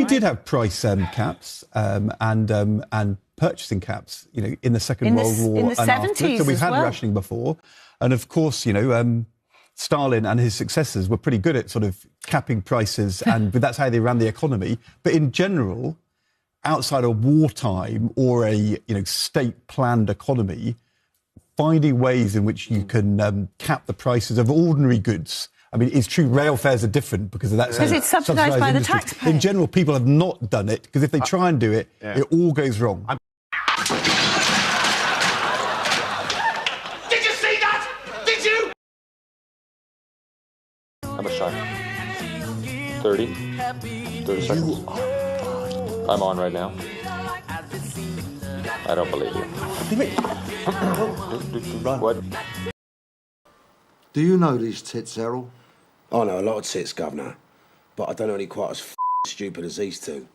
we did have price caps and purchasing caps, in the Second World War in the and 70s after. So we've had as well. rationing before, and of course, Stalin and his successors were pretty good at sort of capping prices, and that's how they ran the economy. But in general, outside of wartime or a state-planned economy, finding ways in which you can cap the prices of ordinary goods. I mean, it's true, rail fares are different because of that. Because it's subsidised by the taxpayer. In general, people have not done it, because if they try and do it, it all goes wrong. Did you see that? Did you? How much time? 30 seconds. I'm on right now. I don't believe you. What? Do you know these tits, Errol? I know a lot of tits, Governor, but I don't know any quite as stupid as these two.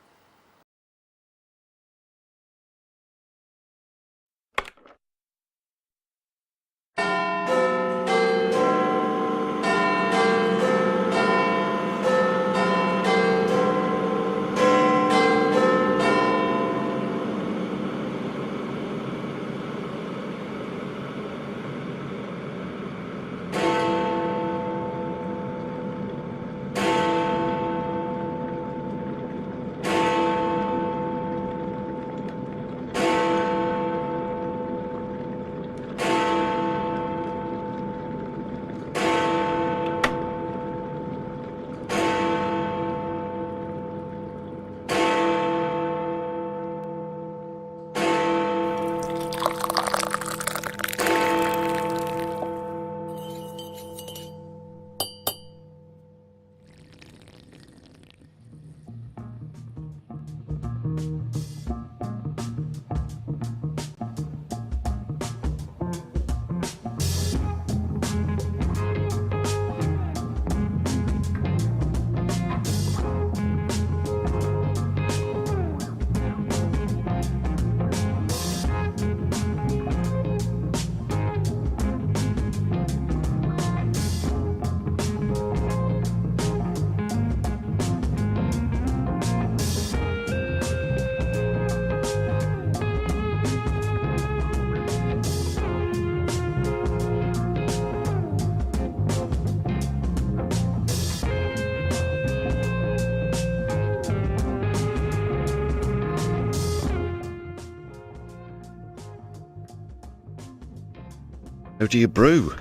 How do you brew?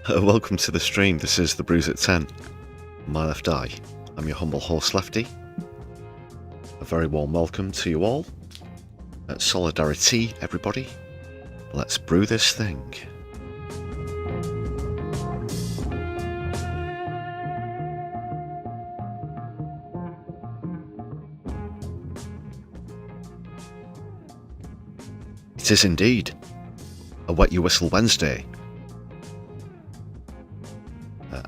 Welcome to the stream. This is the Brews at 10. On my left eye, I'm your humble host Lefty. A very warm welcome to you all. At Solidari-Tea, everybody. Let's brew this thing. It is indeed a Wet Your Whistle Wednesday.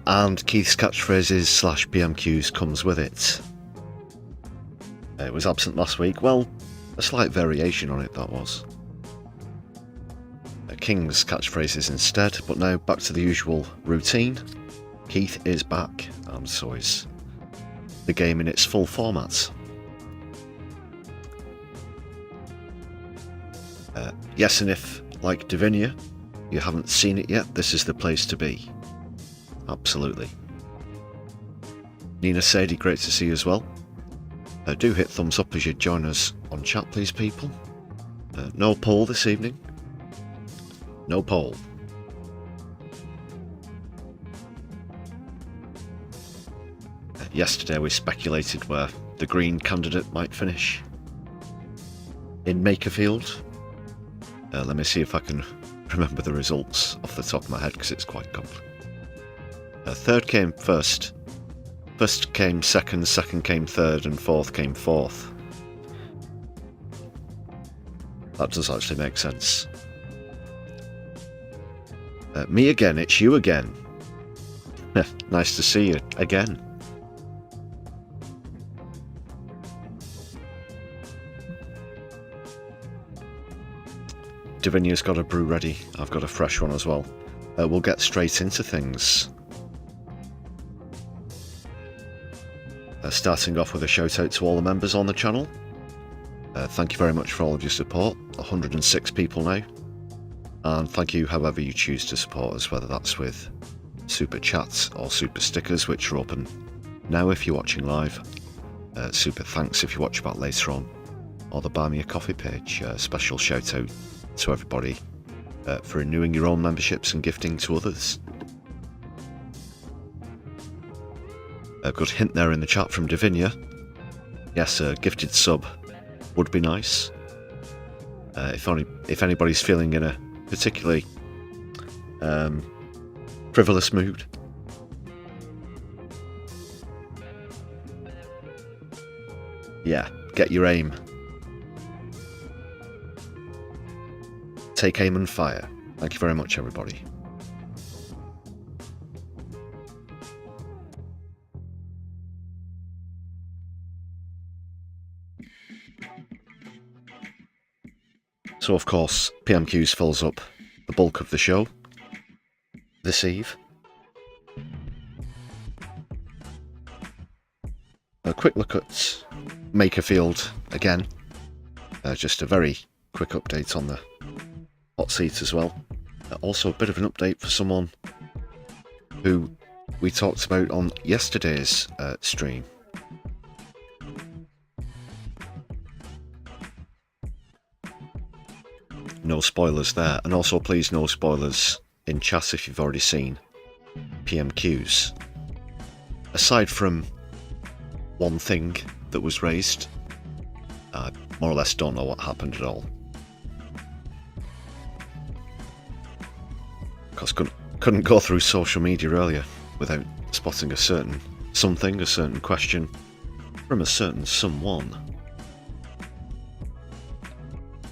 And Keith's Catchphrases / PMQs comes with it. It was absent last week. Well, a slight variation on it, that was. King's Catchphrases instead, but now back to the usual routine. Keith is back, and so is the game in its full format. Yes, and if, like Divinia, you haven't seen it yet, this is the place to be. Absolutely. Nina Sadie, great to see you as well. Do hit thumbs up as you join us on chat, please, people. No poll this evening. No poll. Yesterday we speculated where the Green candidate might finish. In Makerfield. Let me see if I can remember the results off the top of my head, because it's quite complex. Third came first. First came second, second came third, and fourth came fourth. That does actually make sense. Me again, it's you again. Nice to see you again. Divinia's got a brew ready. I've got a fresh one as well. We'll get straight into things. Starting off with a shout out to all the members on the channel. Thank you very much for all of your support. 106 people now. And thank you however you choose to support us, whether that's with super chats or super stickers, which are open now if you're watching live. Super thanks if you watch back later on. Or the Buy Me a Coffee page. Special shout out to everybody for renewing your own memberships and gifting to others. A good hint there in the chat from Davinia. Yes, a gifted sub would be nice. If anybody's feeling in a particularly frivolous mood. Yeah, get your aim. Take aim and fire. Thank you very much, everybody. So, of course, PMQs fills up the bulk of the show this eve. A quick look at Makerfield again. Just a very quick update on the hot seat as well. Also a bit of an update for someone who we talked about on yesterday's stream. No spoilers there, and also please no spoilers in chat if you've already seen PMQs. Aside from one thing that was raised, I more or less don't know what happened at all. Because couldn't go through social media earlier without spotting a certain something, a certain question from a certain someone.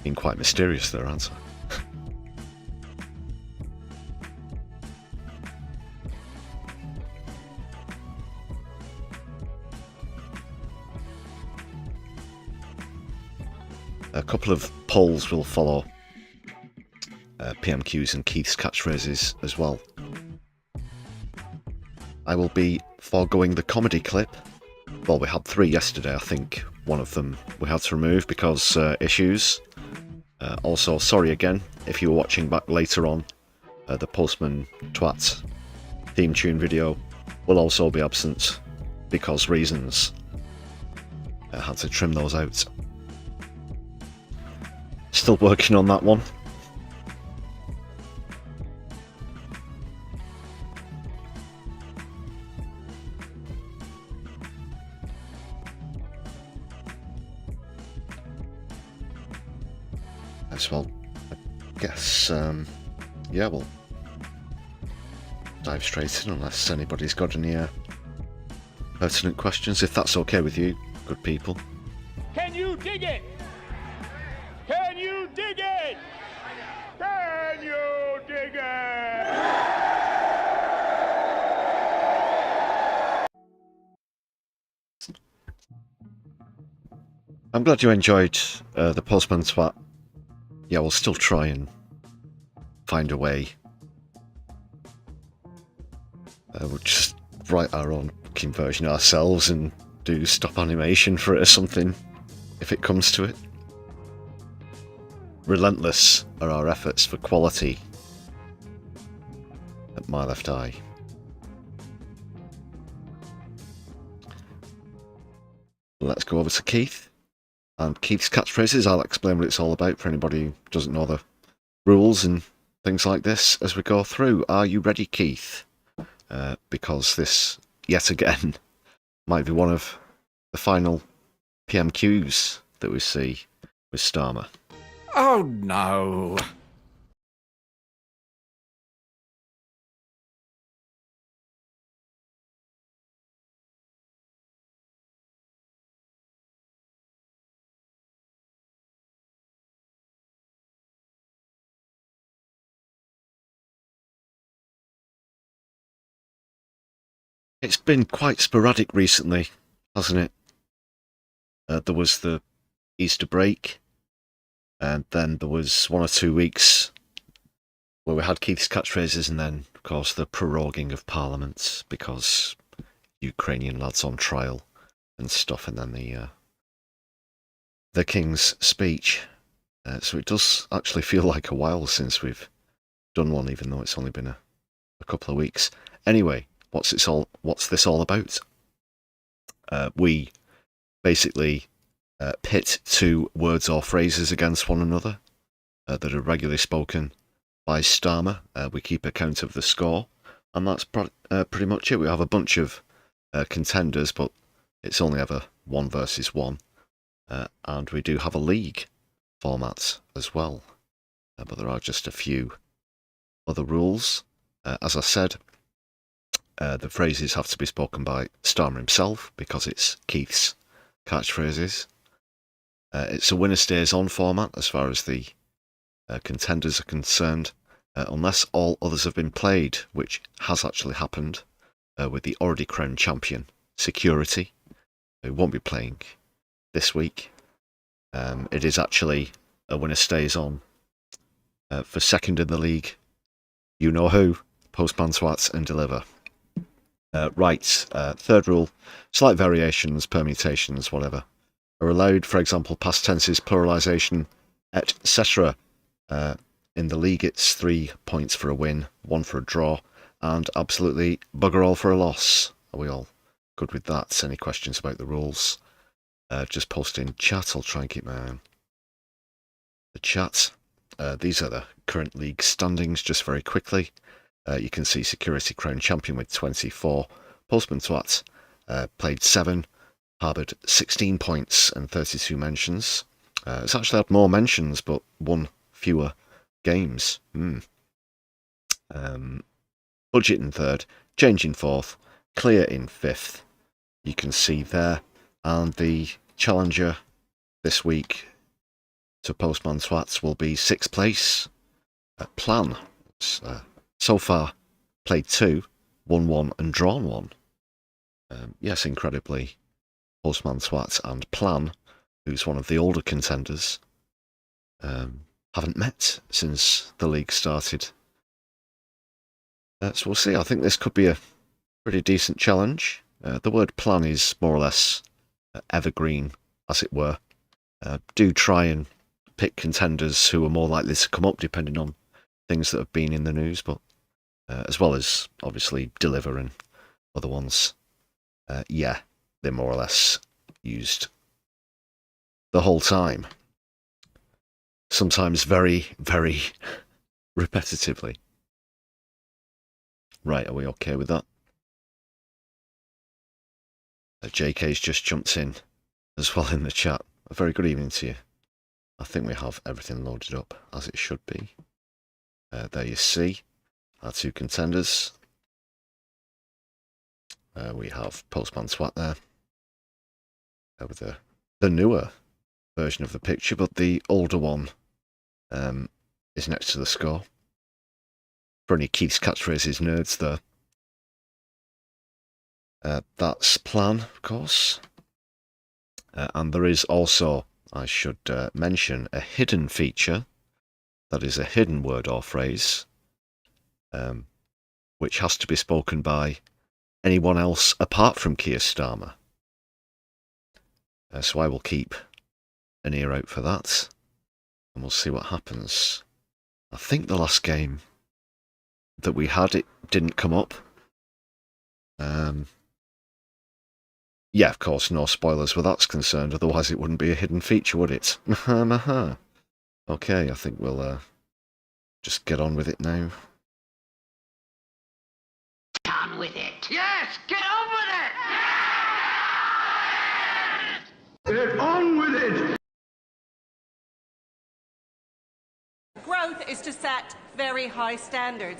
Being quite mysterious their answer. A couple of polls will follow PMQs and Keith's catchphrases as well. I will be foregoing the comedy clip. Well, we had 3 yesterday, I think. One of them we had to remove because issues. Also, sorry again if you were watching back later on. The Postman Twat theme tune video will also be absent because reasons. I had to trim those out. Still working on that one. As well, I guess, yeah, we'll dive straight in unless anybody's got any pertinent questions, if that's okay with you, good people. Can you dig it? Can you dig it? Can you dig it? I'm glad you enjoyed the Postman Twat. Yeah, we'll still try and find a way. We'll just write our own fucking version ourselves and do stop animation for it or something, if it comes to it. Relentless are our efforts for quality at My Left Eye. Let's go over to Keith. And Keith's catchphrases. I'll explain what it's all about for anybody who doesn't know the rules and things like this as we go through. Are you ready, Keith? Because this, yet again, might be one of the final PMQs that we see with Starmer. Oh no. It's been quite sporadic recently, hasn't it? There was the Easter break, and then there was 1 or 2 weeks where we had Keith's catchphrases, and then, of course, the proroguing of Parliament because Ukrainian lads on trial and stuff, and then the King's speech. So it does actually feel like a while since we've done one, even though it's only been a couple of weeks. Anyway, what's this all about? We basically pit two words or phrases against one another that are regularly spoken by Starmer. We keep account of the score, and that's pretty much it. We have a bunch of contenders, but it's only ever 1 versus 1. And we do have a league format as well, but there are just a few other rules. As I said, the phrases have to be spoken by Starmer himself because it's Keith's catchphrases. It's a winner stays on format as far as the contenders are concerned, unless all others have been played, which has actually happened with the already crowned champion, Security, who won't be playing this week. It is actually a winner stays on for second in the league. You know who? Postman, Swats and Deliver. Right, third rule, slight variations, permutations, whatever, are allowed. For example, past tenses, pluralisation, etc. In the league, it's 3 points for a win, 1 for a draw, and absolutely bugger all for a loss. Are we all good with that? Any questions about the rules? Just post in chat. I'll try and keep my eye on the chat. These are the current league standings, just very quickly. You can see Security crowned champion with 24. Postman Twat played 7, harboured 16 points and 32 mentions. It's actually had more mentions, but 1 fewer games. Budget in 3rd, Change in 4th, Clear in 5th. You can see there. And the challenger this week to Postman Twats will be 6th place. Plan. So far, played 2, won 1 and drawn 1. Yes, incredibly, Postman Swat and Plan, who's one of the older contenders, haven't met since the league started. So we'll see. I think this could be a pretty decent challenge. The word plan is more or less evergreen, as it were. Do try and pick contenders who are more likely to come up, depending on things that have been in the news, but as well as obviously Deliver and other ones. Yeah, they're more or less used the whole time. Sometimes very, very repetitively. Right, are we okay with that? JK's just jumped in as well in the chat. A very good evening to you. I think we have everything loaded up as it should be. There you see our 2 contenders. We have Postman Swat there with the newer version of the picture, but the older one is next to the score. For any Keith's Catchphrases nerds there. That's Plan, of course. And there is also, I should mention, a hidden feature. That is a hidden word or phrase, which has to be spoken by anyone else apart from Keir Starmer. So I will keep an ear out for that, and we'll see what happens. I think the last game that we had, it didn't come up. Yeah, of course, no spoilers where that's concerned, otherwise it wouldn't be a hidden feature, would it? Okay, I think we'll just get on with it now. Get on with it. Yes, get on with it. Get on with it. Growth is to set very high standards.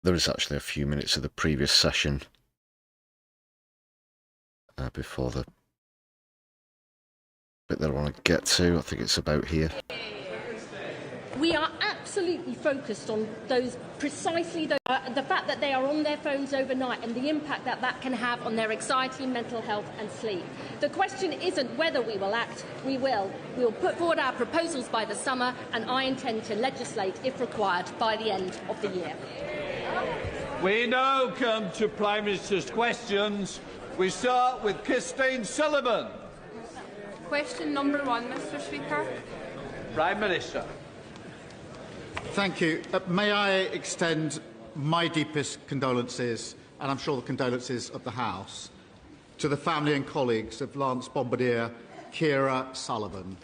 There is actually a few minutes of the previous session before the bit that I want to get to. I think it's about here. We are absolutely focused on those, precisely those, the fact that they are on their phones overnight and the impact that that can have on their anxiety, mental health and sleep. The question isn't whether we will act, we will. We will put forward our proposals by the summer, and I intend to legislate, if required, by the end of the year. We now come to Prime Minister's questions. We start with Christine Sullivan. Question number 1, Mr. Speaker. Prime Minister. Thank you. May I extend my deepest condolences, and I'm sure the condolences of the House, to the family and colleagues of Lance Bombardier Kira Sullivan,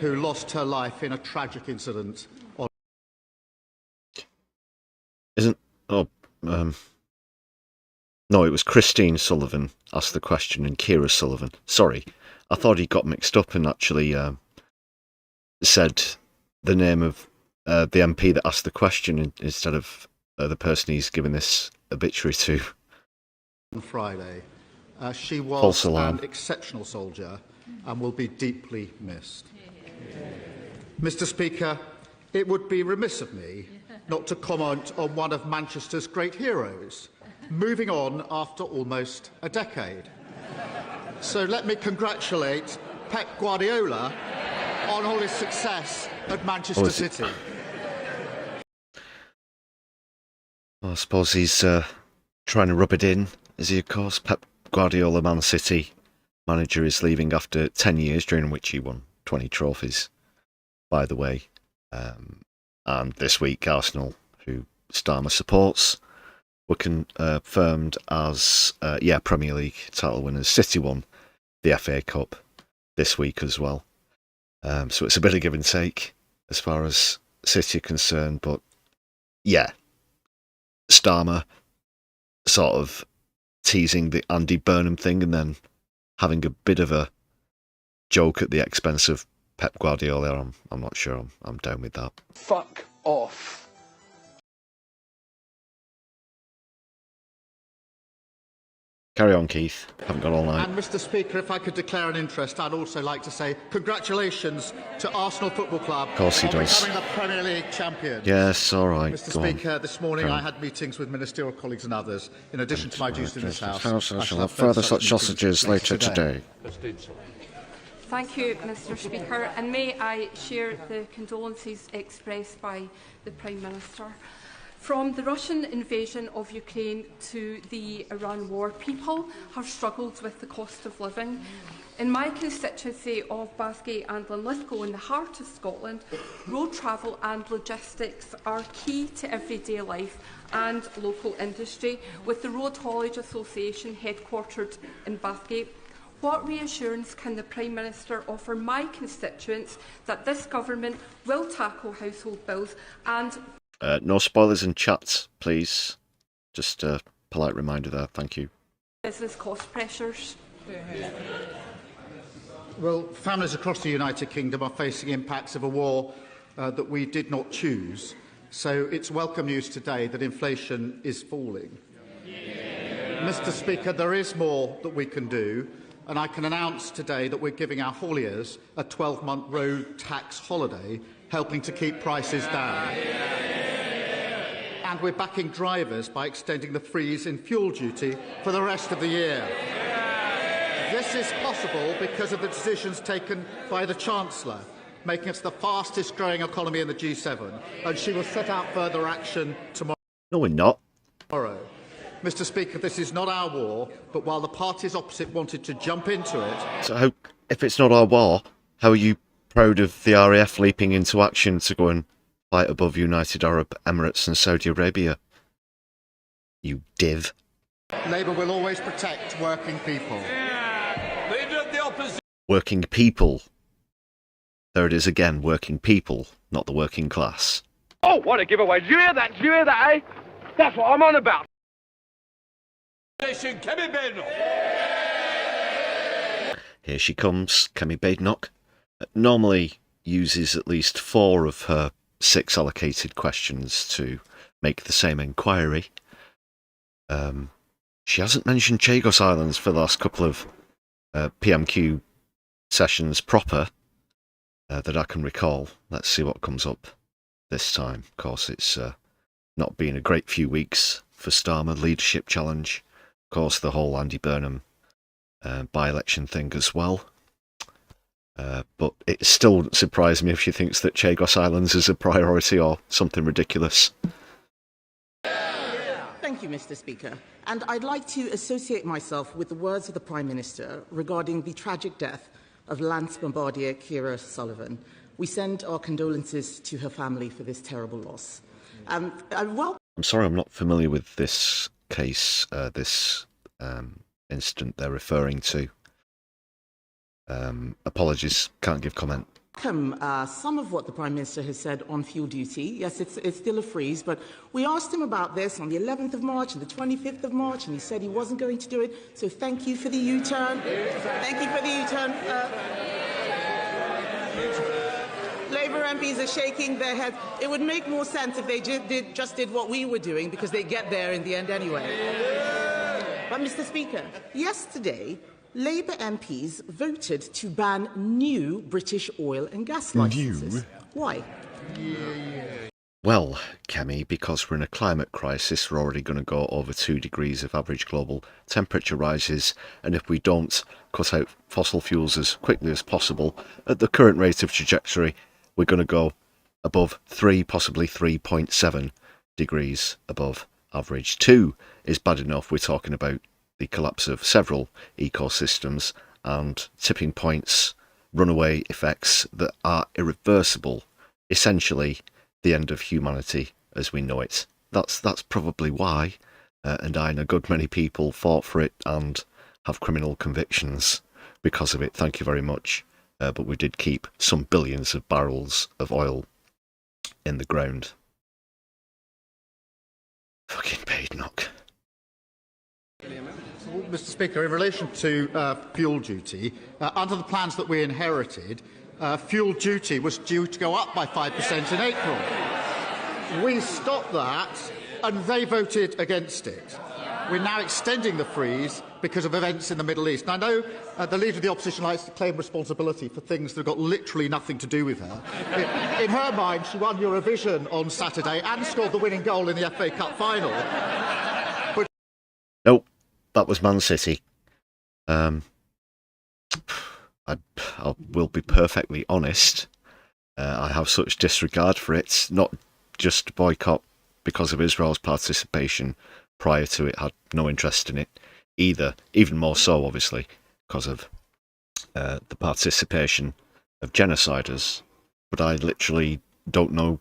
who lost her life in a tragic incident on... No, it was Christine Sullivan asked the question and Kira Sullivan. Sorry, I thought he got mixed up and actually said the name of the MP that asked the question instead of the person he's given this obituary to. On Friday. She was an exceptional soldier and will be deeply missed. Mr. Speaker, it would be remiss of me not to comment on one of Manchester's great heroes, moving on after almost a decade. So let me congratulate Pep Guardiola on all his success at Manchester City. Well, I suppose he's trying to rub it in, is he, of course? Pep Guardiola, Man City manager, is leaving after 10 years, during which he won 20 trophies, by the way. And this week, Arsenal, who Starmer supports, were confirmed as Premier League title winners. City won the FA Cup this week as well. So it's a bit of give and take as far as City are concerned. But yeah, Starmer sort of teasing the Andy Burnham thing and then having a bit of a joke at the expense of Pep Guardiola. I'm not sure I'm down with that. Fuck off. Carry on, Keith. Haven't got all night. And Mr. Speaker, if I could declare an interest, I'd also like to say congratulations to Arsenal Football Club. Of course he does. Becoming the Premier League champion. Yes, all right. Mr. Speaker, this morning I had meetings with ministerial colleagues and others. In addition to my duties in this House, I shall have further such sausages later today. Thank you, Mr. Speaker, and may I share the condolences expressed by the Prime Minister. From the Russian invasion of Ukraine to the Iran war, people have struggled with the cost of living. In my constituency of Bathgate and Linlithgow, in the heart of Scotland, road travel and logistics are key to everyday life and local industry, with the Road Haulage Association headquartered in Bathgate. What reassurance can the Prime Minister offer my constituents that this government will tackle household bills and... no spoilers in chats, please. Just a polite reminder there. Thank you. business cost pressures? Well, families across the United Kingdom are facing impacts of a war that we did not choose. So it's welcome news today that inflation is falling. Mr. Speaker, there is more that we can do, and I can announce today that we're giving our hauliers a 12-month road tax holiday, helping to keep prices down. And we're backing drivers by extending the freeze in fuel duty for the rest of the year. This is possible because of the decisions taken by the Chancellor, making us the fastest growing economy in the G7, and she will set out further action tomorrow. No, we're not. Mr. Speaker, this is not our war, but while the parties opposite wanted to jump into it... So if it's not our war, how are you proud of the RAF leaping into action to go and fight above United Arab Emirates and Saudi Arabia? You div. Labour will always protect working people. Leader of the opposition. Working people. There it is again, working people, not the working class. Oh, what a giveaway. Did you hear that? Did you hear that, eh? That's what I'm on about. Kemi Badenoch. Here she comes, Kemi Badenoch. Normally uses at least 4 of her 6 allocated questions to make the same inquiry. She hasn't mentioned Chagos Islands for the last couple of PMQ sessions proper that I can recall. Let's see what comes up this time. Of course, it's not been a great few weeks for Starmer leadership challenge. Of course, the whole Andy Burnham by-election thing as well. But it still wouldn't surprise me if she thinks that Chagos Islands is a priority or something ridiculous. Thank you, Mr. Speaker. And I'd like to associate myself with the words of the Prime Minister regarding the tragic death of Lance Bombardier Ciara Sullivan. We send our condolences to her family for this terrible loss. I'm sorry, I'm not familiar with this case, this incident they're referring to. Apologies, can't give comment. Some of what the Prime Minister has said on fuel duty. Yes, it's still a freeze, but we asked him about this on the 11th of March and the 25th of March, and he said he wasn't going to do it. So thank you for the U-turn. Thank you for the U-turn. Labour MPs are shaking their heads. It would make more sense if they just did what we were doing, because they get there in the end anyway. But, Mr. Speaker, yesterday, Labour MPs voted to ban new British oil and gas licences. Why? Well, Kemi, because we're in a climate crisis, we're already going to go over 2 degrees of average global temperature rises, and if we don't cut out fossil fuels as quickly as possible, at the current rate of trajectory, we're going to go above 3, possibly 3.7 degrees above average. 2 is bad enough. We're talking about the collapse of several ecosystems and tipping points, runaway effects that are irreversible, essentially the end of humanity as we know it. That's probably why, and I and a good many people fought for it and have criminal convictions because of it. Thank you very much. But we did keep some billions of barrels of oil in the ground. Fucking Badenoch. Mr. Speaker, in relation to fuel duty, under the plans that we inherited, fuel duty was due to go up by 5% in April. We stopped that, and they voted against it. We're now extending the freeze because of events in the Middle East. And I know the Leader of the Opposition likes to claim responsibility for things that have got literally nothing to do with her. In her mind, she won Eurovision on Saturday and scored the winning goal in the FA Cup final. Nope, that was Man City. I will be perfectly honest. I have such disregard for it, not just boycott because of Israel's participation prior to it, had no interest in it either, even more so obviously because of the participation of genociders, but I literally don't know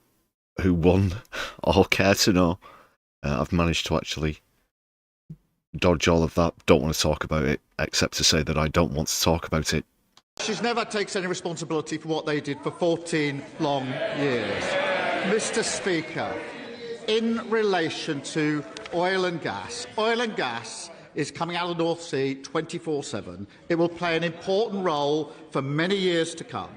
who won or care to know. I've managed to actually dodge all of that, don't want to talk about it, except to say that I don't want to talk about it. She's never takes any responsibility for what they did for 14 long years. Mr. Speaker, in relation to oil and gas is coming out of the North Sea 24/7. It will play an important role for many years to come.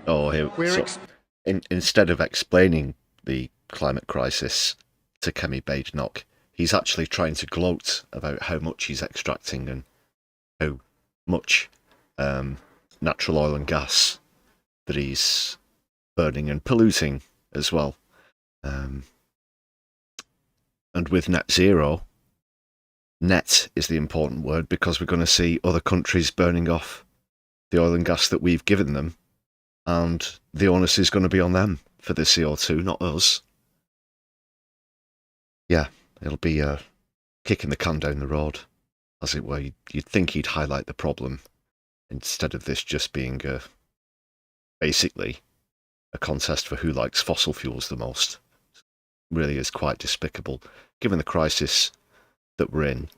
Instead of explaining the climate crisis to Kemi Badenoch, he's actually trying to gloat about how much he's extracting and how much natural oil and gas that he's burning and polluting as well. And with net zero, net is the important word, because we're going to see other countries burning off the oil and gas that we've given them, and the onus is going to be on them for the CO2, not us. Yeah, it'll be kicking the can down the road, as it were. You'd think he'd highlight the problem, instead of this just being basically a contest for who likes fossil fuels the most. Really is quite despicable, given the crisis that we're in.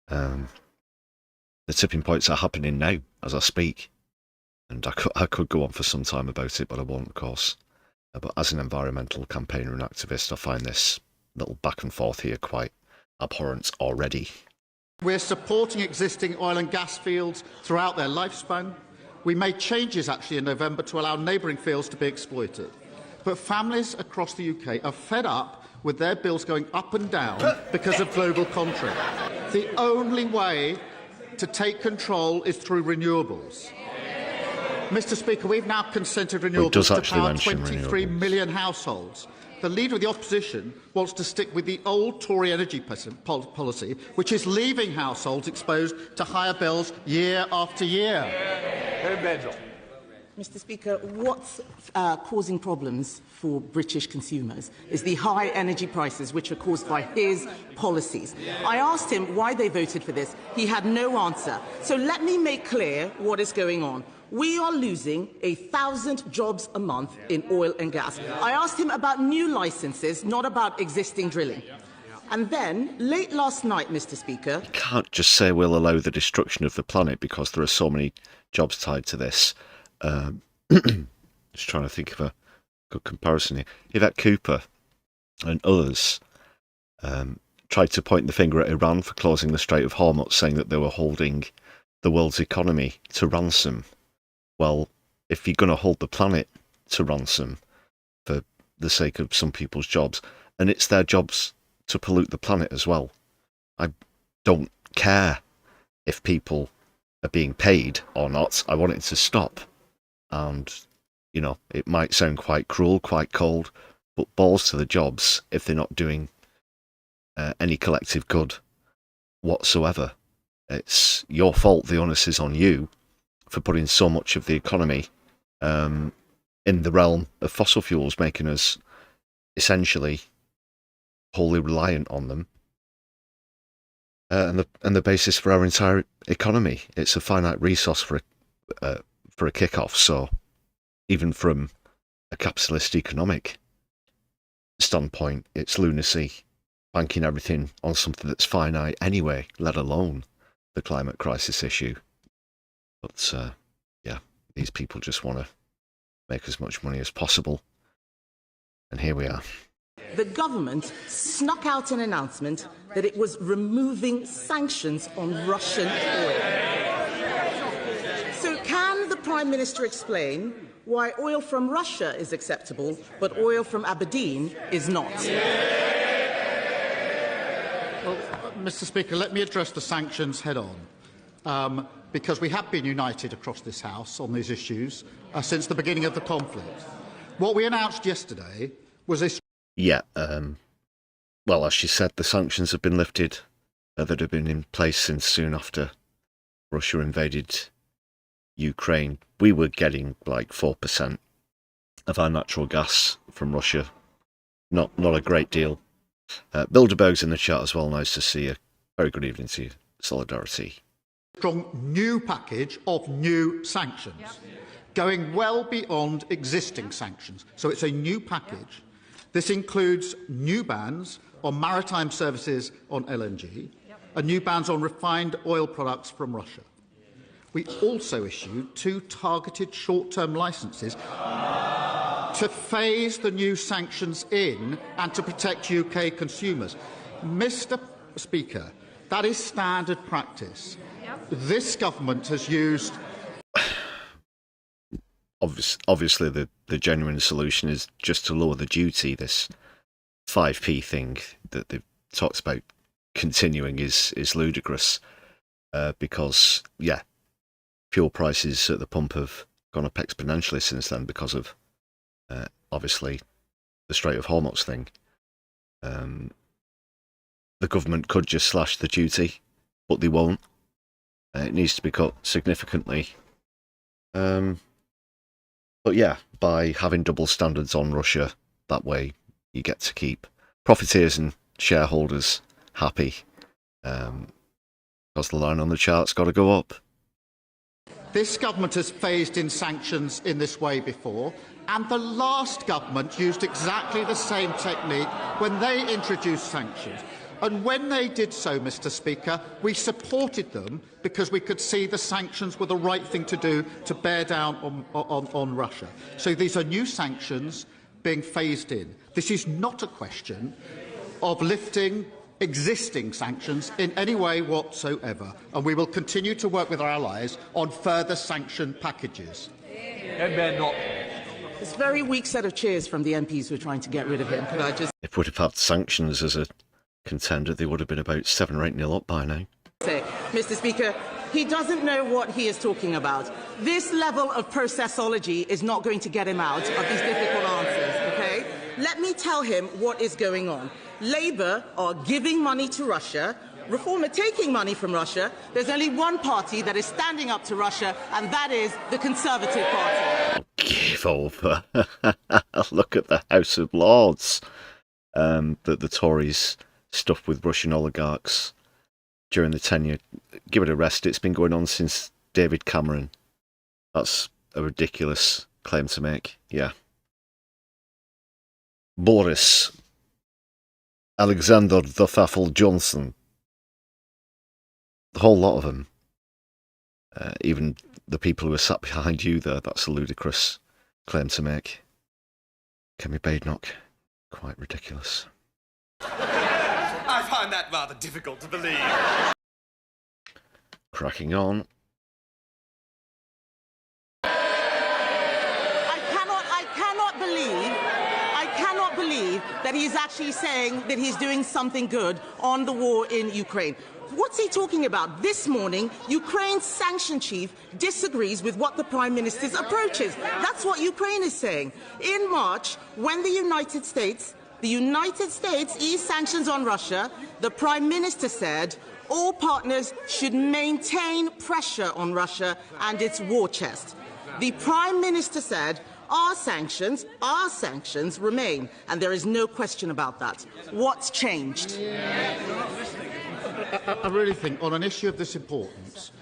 The tipping points are happening now as I speak, and I could go on for some time about it, but I won't, of course. But as an environmental campaigner and activist, I find this little back and forth here quite abhorrent already. We're supporting existing oil and gas fields throughout their lifespan. We made changes actually in November to allow neighbouring fields to be exploited. But families across the UK are fed up with their bills going up and down because of global conflict. The only way to take control is through renewables. Mr. Speaker, we've now consented renewables to power 23 million households. The Leader of the Opposition wants to stick with the old Tory energy policy, which is leaving households exposed to higher bills year after year. Mr. Speaker, what's causing problems for British consumers is the high energy prices, which are caused by his policies. I asked him why they voted for this. He had no answer. So let me make clear what is going on. We are losing 1,000 jobs a month in oil and gas. I asked him about new licences, not about existing drilling. And then, late last night, Mr. Speaker... You can't just say we'll allow the destruction of the planet because there are so many jobs tied to this. Just trying to think of a good comparison here. Yvette Cooper and others tried to point the finger at Iran for closing the Strait of Hormuz, saying that they were holding the world's economy to ransom. Well, if you're going to hold the planet to ransom for the sake of some people's jobs, and it's their jobs to pollute the planet as well, I don't care if people are being paid or not. I want it to stop. And, you know, it might sound quite cruel, quite cold, but balls to the jobs if they're not doing any collective good whatsoever. It's your fault, the onus is on you for putting so much of the economy in the realm of fossil fuels, making us essentially wholly reliant on them. And the basis for our entire economy. It's a finite resource for a kick-off, so even from a capitalist economic standpoint, it's lunacy banking everything on something that's finite anyway, let alone the climate crisis issue. But yeah, these people just want to make as much money as possible, and here we are. The government snuck out an announcement that it was removing sanctions on Russian oil. So can the Prime Minister explain why oil from Russia is acceptable, but oil from Aberdeen is not? Well, Mr. Speaker, let me address the sanctions head on, because we have been united across this House on these issues since the beginning of the conflict. What we announced yesterday was a... Yeah, well, as she said, the sanctions have been lifted that have been in place since soon after Russia invaded Ukraine. We were getting like 4% of our natural gas from Russia. Not a great deal. Bilderberg's in the chat as well. Nice to see you. Very good evening to you. Solidari-Tea. Strong new package of new sanctions, going well beyond existing sanctions. So it's a new package. This includes new bans on maritime services on LNG and new bans on refined oil products from Russia. We also issued 2 targeted short-term licences to phase the new sanctions in and to protect UK consumers. Mr. Speaker, that is standard practice. This government has used... Obviously, the genuine solution is just to lower the duty. This 5p thing that they've talked about continuing is ludicrous because, yeah, fuel prices at the pump have gone up exponentially since then because of, obviously, the Strait of Hormuz thing. The government could just slash the duty, but they won't. It needs to be cut significantly. But yeah, by having double standards on Russia, that way you get to keep profiteers and shareholders happy, because the line on the chart's got to go up. This government has phased in sanctions in this way before, and the last government used exactly the same technique when they introduced sanctions. And when they did so, Mr. Speaker, we supported them because we could see the sanctions were the right thing to do to bear down on Russia. So these are new sanctions being phased in. This is not a question of lifting existing sanctions in any way whatsoever, and we will continue to work with our allies on further sanction packages. It's a very weak set of cheers from the MPs who are trying to get rid of him. Could I just... If we'd have had sanctions as a contender, they would have been about 7 or 8-0 up by now. Mr. Speaker, he doesn't know what he is talking about. This level of processology is not going to get him out of these difficult answers, OK? Let me tell him what is going on. Labour are giving money to Russia Reform are taking money from Russia. There's only one party that is standing up to Russia, and that is the Conservative Party. Give over. Look at the House of Lords that the Tories stuffed with Russian oligarchs during the tenure. Give it a rest. It's been going on since David Cameron. That's a ridiculous claim to make. Yeah. Boris. Alexander the Thaffel Johnson. The whole lot of them. Even the people who are sat behind you there, that's a ludicrous claim to make. Kemi Badenoch, quite ridiculous. I find that rather difficult to believe. Cracking on. I cannot believe that he's actually saying that he's doing something good on the war in Ukraine. What's he talking about? This morning, Ukraine's sanction chief disagrees with what the Prime Minister's approach is. That's what Ukraine is saying. In March, when the United States eased sanctions on Russia, the Prime Minister said all partners should maintain pressure on Russia and its war chest. The Prime Minister said our sanctions remain, and there is no question about that. What's changed? I really think on an issue of this importance,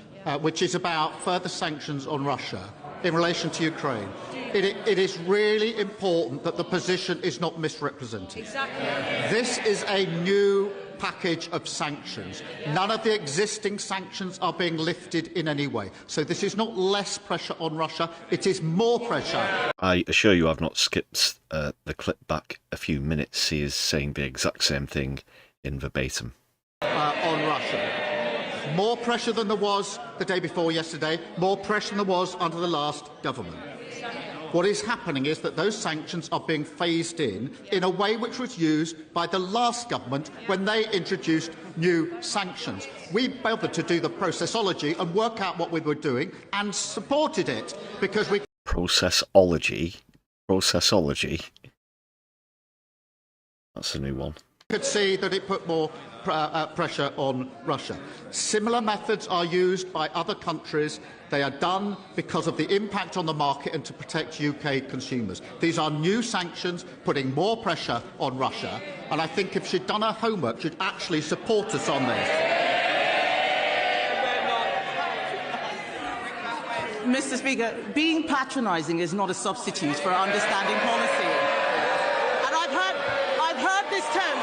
which is about further sanctions on Russia in relation to Ukraine, it is really important that the position is not misrepresented. Exactly. This is a new package of sanctions. None of the existing sanctions are being lifted in any way. So this is not less pressure on Russia, it is more pressure. I assure you I've not skipped the clip back a few minutes. He is saying the exact same thing in verbatim. On Russia. More pressure than there was the day before yesterday, more pressure than there was under the last government. What is happening is that those sanctions are being phased in a way which was used by the last government when they introduced new sanctions. We bothered to do the processology and work out what we were doing and supported it because we... Processology? Processology? That's a new one. Could see that it put more pressure on Russia. Similar methods are used by other countries. They are done because of the impact on the market and to protect UK consumers. These are new sanctions putting more pressure on Russia, and I think if she'd done her homework, she'd actually support us on this. Mr. Speaker, being patronising is not a substitute for understanding policy. And I've heard this term.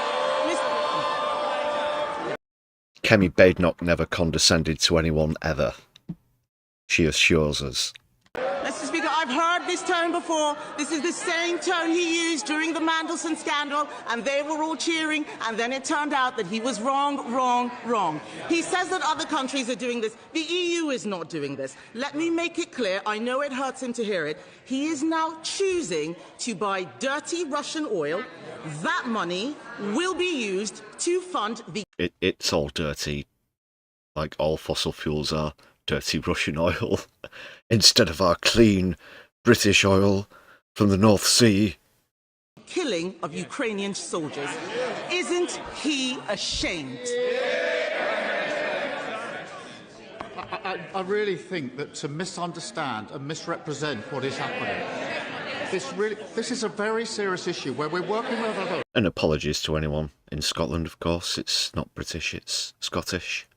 Kemi Badenoch never condescended to anyone ever. She assures us. Mr. Speaker, I've heard this tone before. This is the same tone he used during the Mandelson scandal, and they were all cheering, and then it turned out that he was wrong, wrong, wrong. He says that other countries are doing this. The EU is not doing this. Let me make it clear. I know it hurts him to hear it. He is now choosing to buy dirty Russian oil. That money will be used to fund the... It's all dirty, like all fossil fuels are. Dirty Russian oil instead of our clean British oil from the North Sea. Killing of Ukrainian soldiers. Isn't he ashamed? I really think that to misunderstand and misrepresent what is happening, this is a very serious issue where we're working with other... And apologies to anyone in Scotland, of course. It's not British, it's Scottish.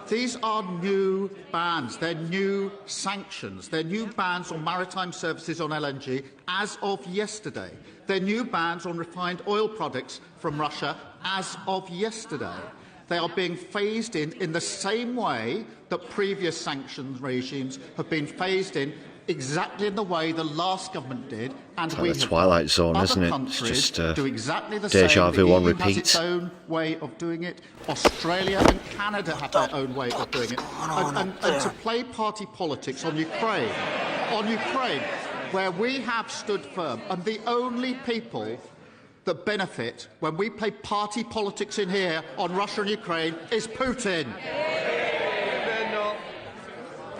These are new bans. They're new sanctions. They're new bans on maritime services on LNG as of yesterday. They're new bans on refined oil products from Russia as of yesterday. They are being phased in the same way that previous sanctions regimes have been phased in, exactly in the way the last government did, and like we the Twilight Zone, isn't it? It's just do exactly the deja same. vu on The EU repeat. has its own way of doing it. Australia and Canada have their own way of doing it. And to play party politics on Ukraine, where we have stood firm, and the only people that benefit when we play party politics in here on Russia and Ukraine is Putin.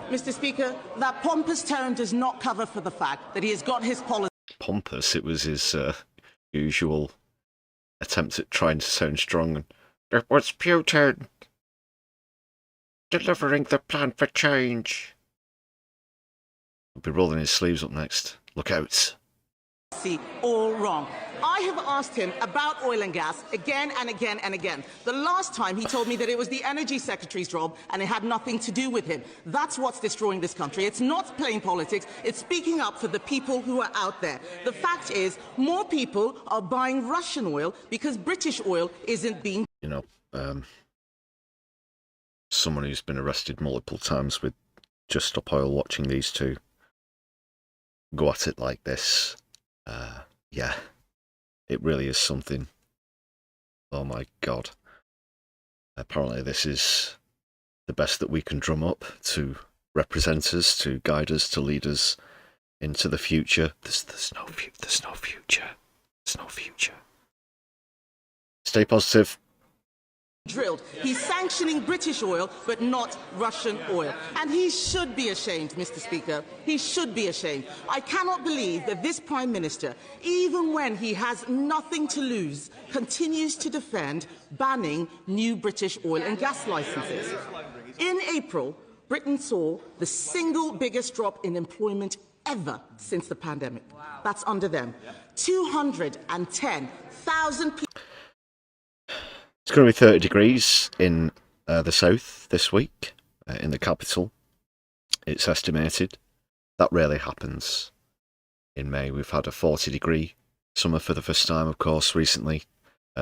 Mr. Speaker, that pompous tone does not cover for the fact that he has got his policy. Pompous, it was his usual attempt at trying to sound strong and It was Putin delivering the plan for change. He'll be rolling his sleeves up next. Look out. See, all wrong. I have asked him about oil and gas again and again and again. The last time he told me that it was the Energy Secretary's job and it had nothing to do with him. That's what's destroying this country. It's not plain politics. It's speaking up for the people who are out there. The fact is, more people are buying Russian oil because British oil isn't being... You know, someone who's been arrested multiple times with Just Stop Oil watching these two go at it like this. Yeah, it really is something. Oh my God. Apparently this is the best that we can drum up to represent us, to guide us, to lead us into the future. There's no future. There's no future. Stay positive. Drilled. He's sanctioning British oil, but not Russian oil. And he should be ashamed, Mr. Speaker. He should be ashamed. I cannot believe that this Prime Minister, even when he has nothing to lose, continues to defend banning new British oil and gas licenses. In April, Britain saw the single biggest drop in employment ever since the pandemic. That's under them. 210,000 people. It's going to be 30 degrees in the south this week, in the capital. It's estimated. That rarely happens in May. We've had a 40-degree summer for the first time, of course, recently.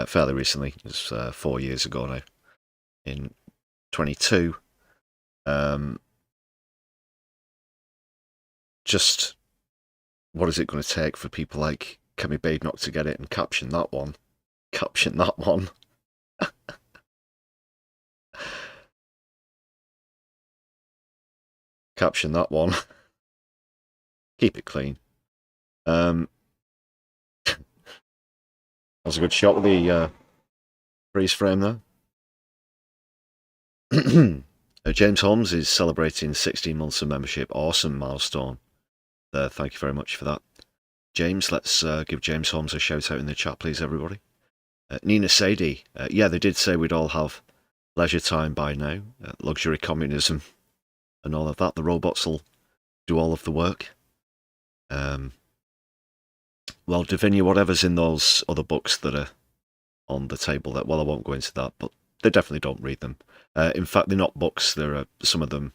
Fairly recently. It was 4 years ago now. In 22. Just, what is it going to take for people like Kemi Babe not to get it and caption that one? Caption that one. Caption that one. Keep it clean. That was a good shot with the freeze frame there. James Holmes is celebrating 16 months of membership. Awesome milestone. Thank you very much for that. James, let's give James Holmes a shout out in the chat, please, everybody. Nina Sadie, yeah, they did say we'd all have leisure time by now. Luxury communism and all of that. The robots will do all of the work. Well, Davinia, whatever's in those other books that are on the table, well, I won't go into that, but they definitely don't read them. In fact, they're not books. Some of them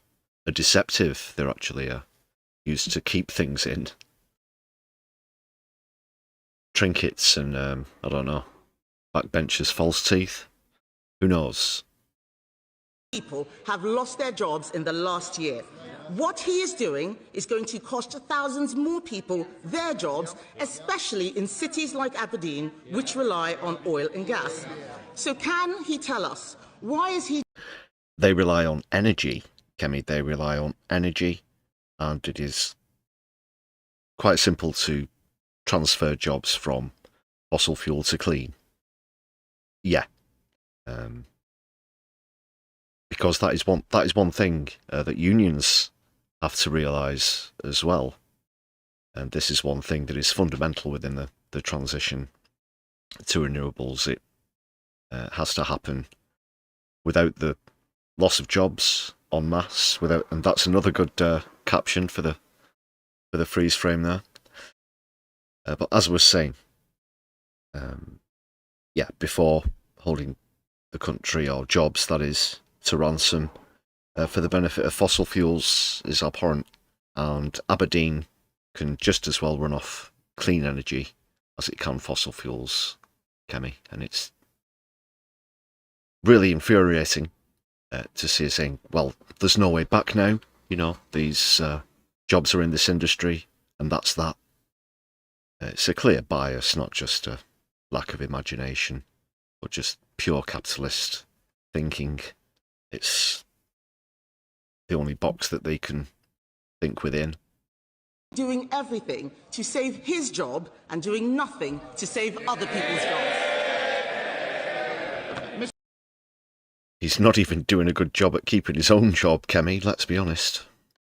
are deceptive. They're actually used to keep things in. Trinkets and, I don't know, backbenchers, false teeth. Who knows? People have lost their jobs in the last year. What he is doing is going to cost thousands more people their jobs, especially in cities like Aberdeen, which rely on oil and gas. So can he tell us, why is he... They rely on energy, Kemi. They rely on energy, and it is quite simple to transfer jobs from fossil fuel to clean. Yeah. Because that is one thing that unions have to realise as well. And this is one thing that is fundamental within the transition to renewables. It has to happen without the loss of jobs en masse. And that's another good caption for the freeze frame there. But as I was saying, yeah, before holding the country, or jobs that is, to ransom for the benefit of fossil fuels is abhorrent, and Aberdeen can just as well run off clean energy as it can fossil fuels, Kemi, and it's really infuriating to see us saying, well, there's no way back now, you know, these jobs are in this industry, and that's that. It's a clear bias, not just a lack of imagination, but just pure capitalist thinking. It's the only box that they can think within. Doing everything to save his job and doing nothing to save other people's jobs. He's not even doing a good job at keeping his own job, Kemi, let's be honest.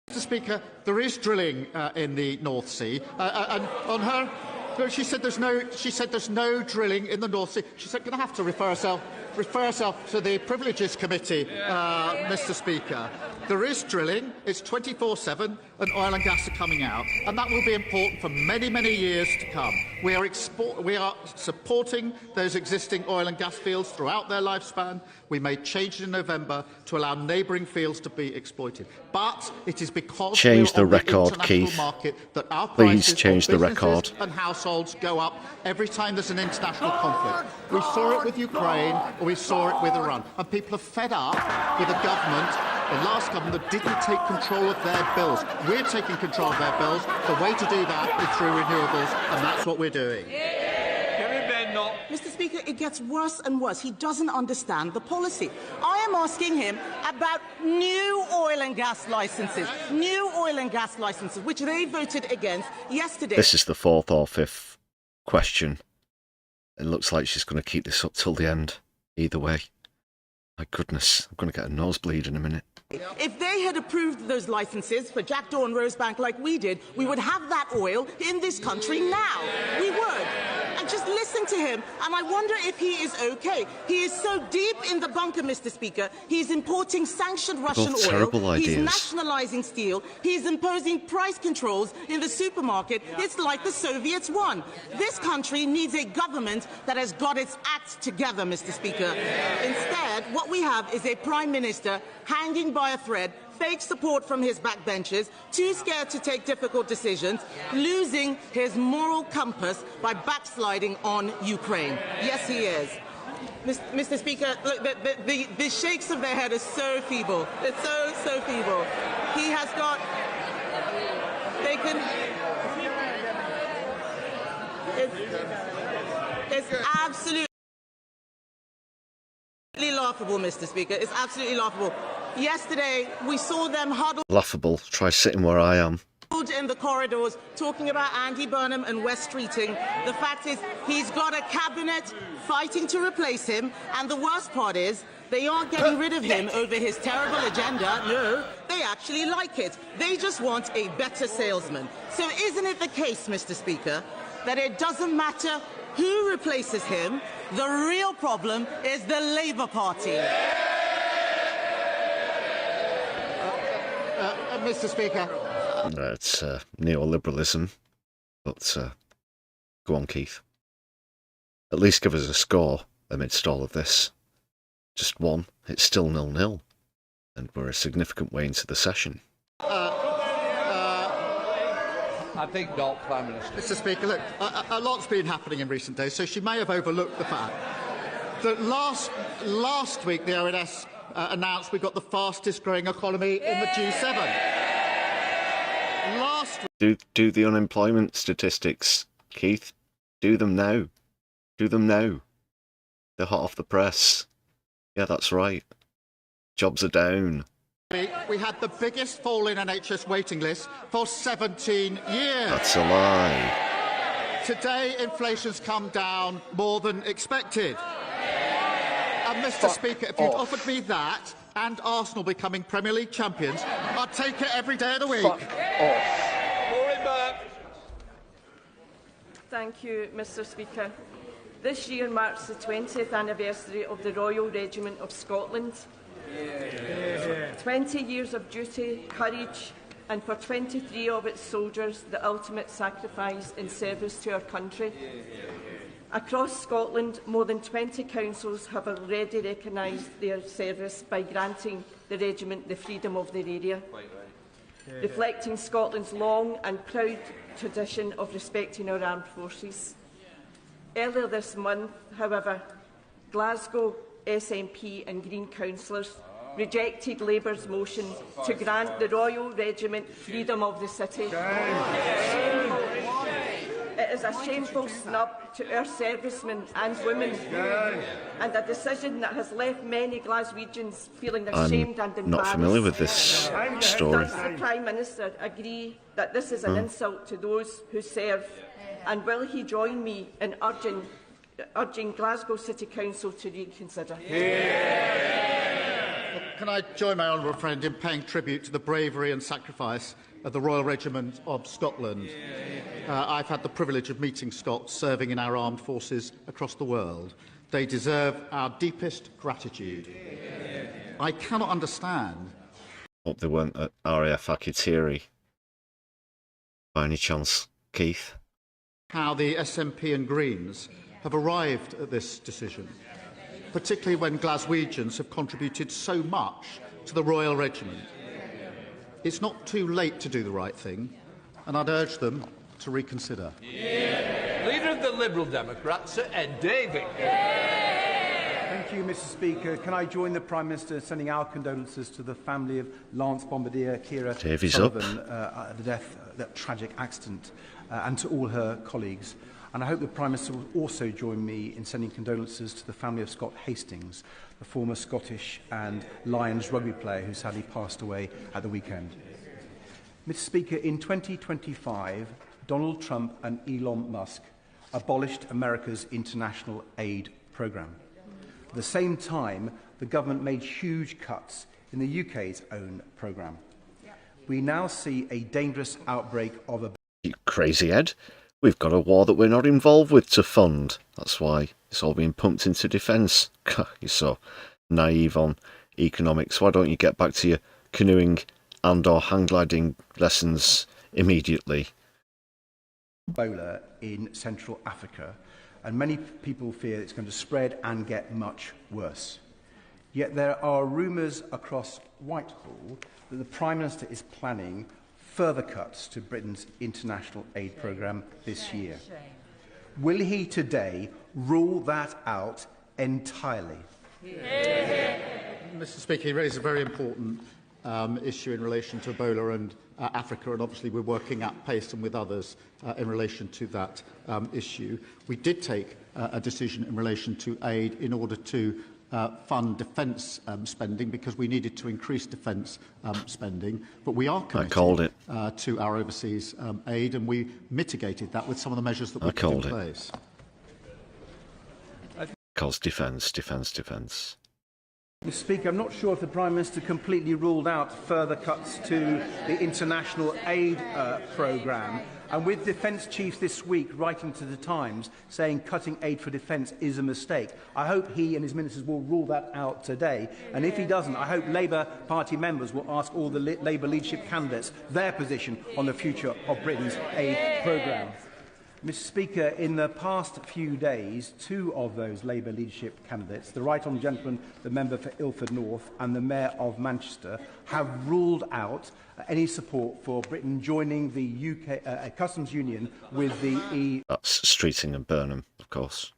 Mr. Speaker, there is drilling in the North Sea, and on her... No, she said there's no drilling in the North Sea. She said, going to have to refer herself to the Privileges Committee, Mr. Speaker. There is drilling. It's 24/7, and oil and gas are coming out, and that will be important for many, many years to come. We are supporting those existing oil and gas fields throughout their lifespan. We made changes in November to allow neighbouring fields to be exploited. But it is because change the record, international Keith. Market that our Please prices change the record. and households go up every time there's an international conflict. We saw it with Ukraine, or we saw it with Iran, and people are fed up with a government, the last government, that didn't take control of their bills. We're taking control of their bills. The way to do that is through renewables, and that's what we're doing. Mr. Speaker, it gets worse and worse. He doesn't understand the policy. I am asking him about new oil and gas licences, which they voted against yesterday. This is the fourth or fifth question. It looks like she's going to keep this up till the end, either way. My goodness, I'm going to get a nosebleed in a minute. If they had approved those licences for Jackdaw and Rosebank like we did, we would have that oil in this country now. We would. And just listen to him, and I wonder if he is okay. He is so deep in the bunker, Mr. Speaker. He's importing sanctioned Russian oil. He's nationalising steel. He's imposing price controls in the supermarket. It's like the Soviets won. This country needs a government that has got its act together, Mr. Speaker. Instead, what we have is a Prime Minister hanging by a thread, fake support from his backbenchers, too scared to take difficult decisions, losing his moral compass by backsliding on Ukraine. Yes, he is. Mr. Speaker, look, the shakes of their head are so feeble. It's so feeble. He has got... They can... It's absolutely laughable, Mr. Speaker. It's absolutely laughable. Yesterday, we saw them huddled... Laughable. Try sitting where I am. ...in the corridors, talking about Andy Burnham and West Streeting. The fact is, he's got a cabinet fighting to replace him, and the worst part is, they aren't getting rid of him over his terrible agenda. No, they actually like it. They just want a better salesman. So isn't it the case, Mr. Speaker, that it doesn't matter who replaces him, the real problem is the Labour Party? Mr. Speaker. It's neoliberalism, but go on, Keith. At least give us a score amidst all of this. Just one. It's still 0-0, and we're a significant way into the session. I think not, Prime Minister. Mr. Speaker, look, a lot's been happening in recent days, so she may have overlooked the fact that last week the ONS announced we've got the fastest growing economy in the G7. Do the unemployment statistics, Keith. Do them now. Do them now. They're hot off the press. Yeah, that's right. Jobs are down. We had the biggest fall in NHS waiting lists for 17 years. That's a lie. Today, inflation's come down more than expected. And, Mr. Speaker, if you'd offered me that and Arsenal becoming Premier League champions, I'd take it every day of the week. Thank you, Mr. Speaker. This year marks the 20th anniversary of the Royal Regiment of Scotland. 20 years of duty, courage, and for 23 of its soldiers, the ultimate sacrifice in service to our country. Across Scotland, more than 20 councils have already recognised their service by granting the regiment the freedom of their area, reflecting Scotland's long and proud tradition of respecting our armed forces. Earlier this month, however, Glasgow SNP and Green councillors rejected Labour's motion to grant the Royal Regiment freedom of the city. It is a shameful snub to our servicemen and women, and a decision that has left many Glaswegians feeling ashamed and embarrassed. I'm not familiar with this story. Does the Prime Minister agree that this is an insult to those who serve, and will he join me in urging Glasgow City Council to reconsider? Can I join my honourable friend in paying tribute to the bravery and sacrifice of the Royal Regiment of Scotland? I've had the privilege of meeting Scots serving in our armed forces across the world. They deserve our deepest gratitude. I cannot understand. Hope they weren't at RAF Akitiri by any chance, Keith? How the SNP and Greens have arrived at this decision, particularly when Glaswegians have contributed so much to the Royal Regiment. It's not too late to do the right thing, and I'd urge them to reconsider. Leader of the Liberal Democrats, Sir Ed Davey. Thank you, Mr. Speaker. Can I join the Prime Minister in sending our condolences to the family of Lance Bombardier Kira Sullivan, the death, that tragic accident, and to all her colleagues. And I hope the Prime Minister will also join me in sending condolences to the family of Scott Hastings, the former Scottish and Lions rugby player who sadly passed away at the weekend. Mr. Speaker, in 2025, Donald Trump and Elon Musk abolished America's international aid programme. At the same time, the government made huge cuts in the UK's own programme. We now see a dangerous outbreak of a... You crazy Ed. We've got a war that we're not involved with to fund. That's why it's all being pumped into defence. You're so naive on economics. Why don't you get back to your canoeing and or hang gliding lessons immediately? Ebola in Central Africa, and many people fear it's going to spread and get much worse. Yet there are rumours across Whitehall that the Prime Minister is planning further cuts to Britain's international aid programme this year. Will he today rule that out entirely? Mr. Speaker, you raise a very important issue in relation to Ebola and Africa, and obviously we're working at pace and with others in relation to that issue. We did take a decision in relation to aid in order to fund defence spending, because we needed to increase defence spending, but we are committed to our overseas aid, and we mitigated that with some of the measures that we put in place. Calls defence. Mr. Speaker, I'm not sure if the Prime Minister completely ruled out further cuts to the international aid programme. And with defence chiefs this week writing to the Times saying cutting aid for defence is a mistake, I hope he and his ministers will rule that out today. And if he doesn't, I hope Labour Party members will ask all the Labour leadership candidates their position on the future of Britain's aid programme. Mr. Speaker, in the past few days, two of those Labour leadership candidates, the Right Honourable Gentleman, the member for Ilford North, and the Mayor of Manchester, have ruled out any support for Britain joining the UK customs union with the EU. That's Streeting and Burnham, of course.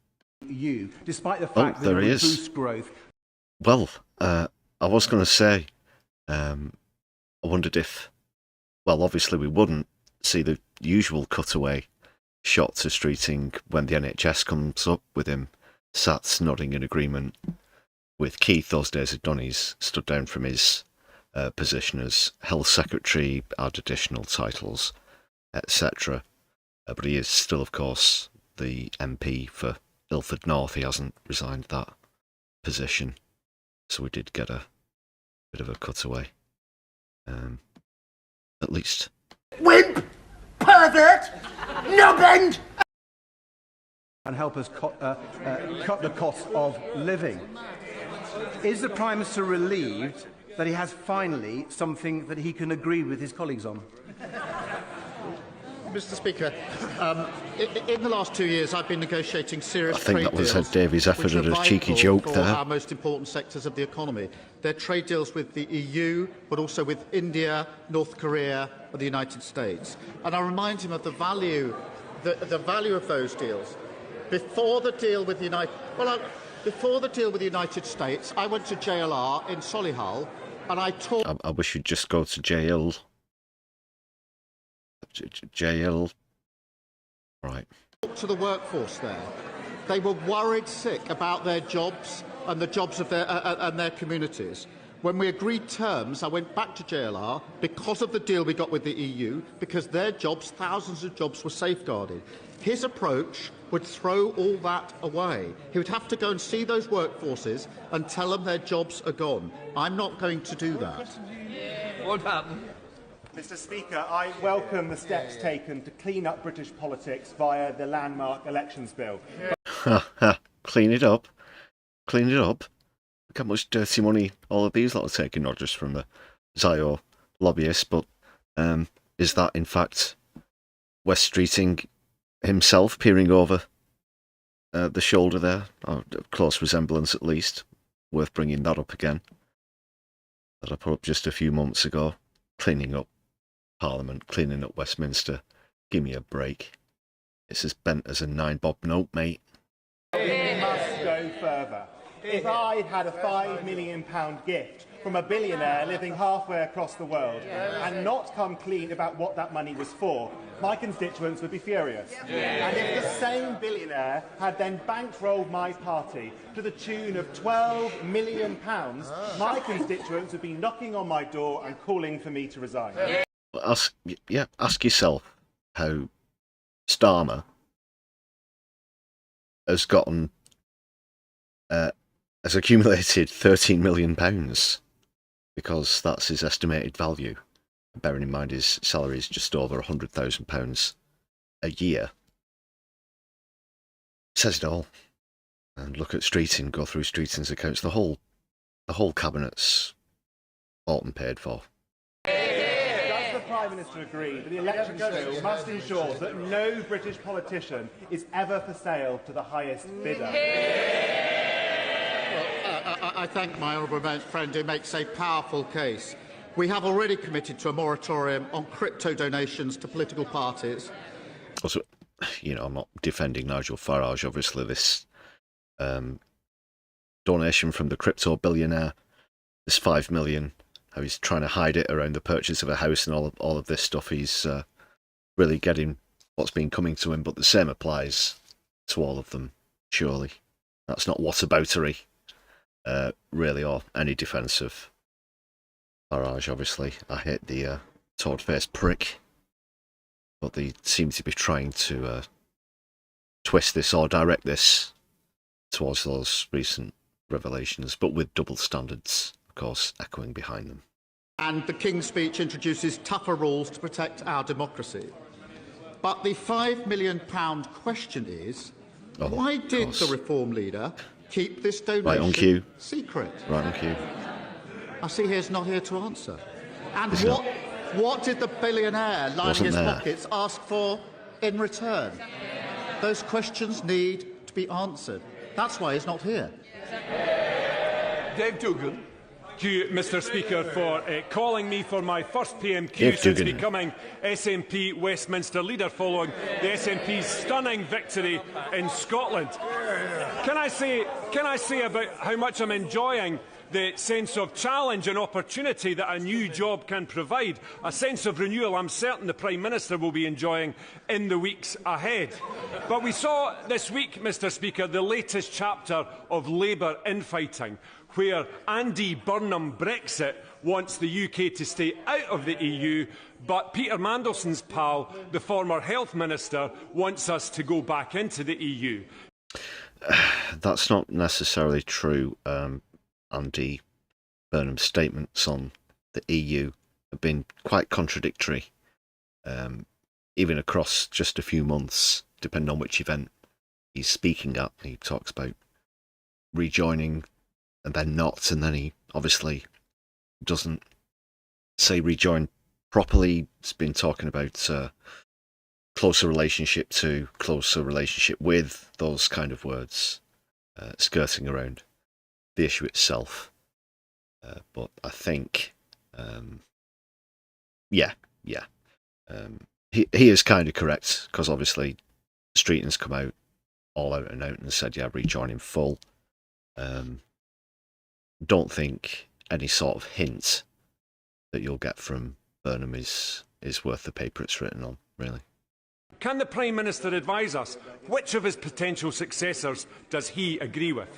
Despite the fact that it would boost growth. Well, I was going to say, I wondered if, well, obviously we wouldn't see the usual cutaway shot to Streeting when the NHS comes up with him sat nodding in agreement with Keith. Those days had done. He's stood down from his position as Health Secretary, had additional titles, etc. But he is still, of course, the MP for Ilford North. He hasn't resigned that position. So we did get a bit of a cutaway. At least. Wimp! Pervert! Knobend! And help us cut the cost of living. Is the Prime Minister relieved that he has finally something that he can agree with his colleagues on? Mr. Speaker, in the last 2 years, I've been negotiating serious trade deals. I think that was Ed Davies' effort at a cheeky joke there. Our most important sectors of the economy. They're trade deals with the EU, but also with India, North Korea, and the United States. And I remind him of the value of those deals. Before the deal with the United States, I went to JLR in Solihull, and I talked. I wish you'd just go to JL. JL. Right. To the workforce there. They were worried sick about their jobs and the jobs of their communities. When we agreed terms, I went back to JLR because of the deal we got with the EU, because their jobs, thousands of jobs, were safeguarded. His approach would throw all that away. He would have to go and see those workforces and tell them their jobs are gone. I'm not going to do that. What happened? Mr. Speaker, I welcome the steps taken to clean up British politics via the landmark elections bill. Clean it up. Clean it up. Look how much dirty money all of these lot are taking, not just from the Zio lobbyists, but is that in fact West Streeting himself peering over the shoulder there? Oh, close resemblance at least. Worth bringing that up again. That I put up just a few months ago. Cleaning up Parliament, cleaning up Westminster. Give me a break. It's as bent as a 9-bob note, mate. We must go further. If I'd had a £5 million gift from a billionaire living halfway across the world and not come clean about what that money was for, my constituents would be furious. And if the same billionaire had then bankrolled my party to the tune of £12 million, my constituents would be knocking on my door and calling for me to resign. Ask yourself how Starmer has gotten has accumulated £13 million, because that's his estimated value. Bearing in mind his salary is just over £100,000 a year. Says it all. And look at Streeting, go through Streeting's accounts. The whole cabinet's bought and paid for. Does the Prime Minister agree that the elections bill must ensure that no British politician is ever for sale to the highest bidder? I thank my honourable friend who makes a powerful case. We have already committed to a moratorium on crypto donations to political parties. Also, I'm not defending Nigel Farage, obviously. This donation from the crypto billionaire, this $5 million, how he's trying to hide it around the purchase of a house and all of this stuff. He's really getting what's been coming to him, but the same applies to all of them, surely. That's not whataboutery. Really, or any defence of Farage, obviously. I hate the toad-faced prick, but they seem to be trying to twist this or direct this towards those recent revelations, but with double standards, of course, echoing behind them. And the King's Speech introduces tougher rules to protect our democracy. But the £5 million question is, why did the Reform leader keep this donation secret? Right on cue. I see he's not here to answer. And what did the billionaire lining his pockets ask for in return? Those questions need to be answered. That's why he's not here. Dave Dugan. Thank you, Mr. Speaker, for calling me for my first PMQ since becoming SNP Westminster leader following the SNP's stunning victory in Scotland. Can I say about how much I'm enjoying the sense of challenge and opportunity that a new job can provide, a sense of renewal I'm certain the Prime Minister will be enjoying in the weeks ahead. But we saw this week, Mr. Speaker, the latest chapter of Labour infighting, where Andy Burnham Brexit wants the UK to stay out of the EU, but Peter Mandelson's pal, the former Health Minister, wants us to go back into the EU. That's not necessarily true. Andy Burnham's statements on the EU have been quite contradictory, even across just a few months, depending on which event he's speaking at. He talks about rejoining and then not, and then he obviously doesn't say rejoin properly. He's been talking about closer relationship to, closer relationship with, those kind of words, skirting around the issue itself. But I think, he is kind of correct, because obviously Streeton's come out all out and said, yeah, rejoin in full. Don't think any sort of hint that you'll get from Burnham is worth the paper it's written on, really. Can the Prime Minister advise us which of his potential successors does he agree with?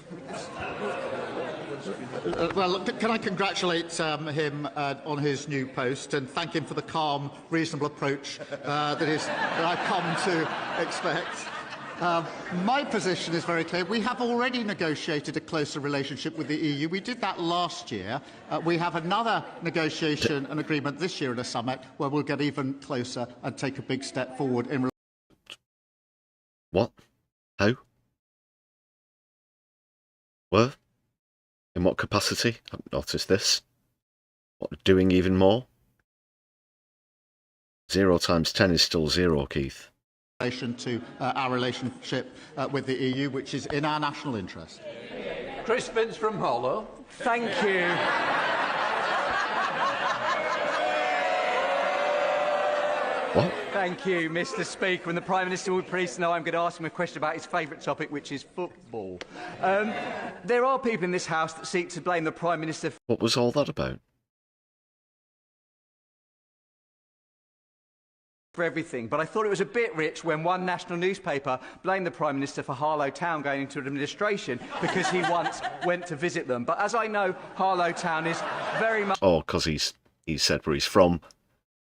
Well, can I congratulate him on his new post and thank him for the calm, reasonable approach that I've come to expect. My position is very clear. We have already negotiated a closer relationship with the EU. We did that last year. We have another negotiation and agreement this year at a summit where we'll get even closer and take a big step forward in... What? How? Where? In what capacity? I've noticed this. What, doing even more? 0 times 10 is still 0, Keith. Relation to our relationship with the EU, which is in our national interest. Chris Vince from Hollow. Thank you. What? Thank you, Mr. Speaker. And the Prime Minister will be pleased to know I'm going to ask him a question about his favourite topic, which is football. There are people in this House that seek to blame the Prime Minister... What was all that about? ...for everything, but I thought it was a bit rich when one national newspaper blamed the Prime Minister for Harlow Town going into administration because he once went to visit them. But as I know, Harlow Town is very much... Oh, because he said where he's from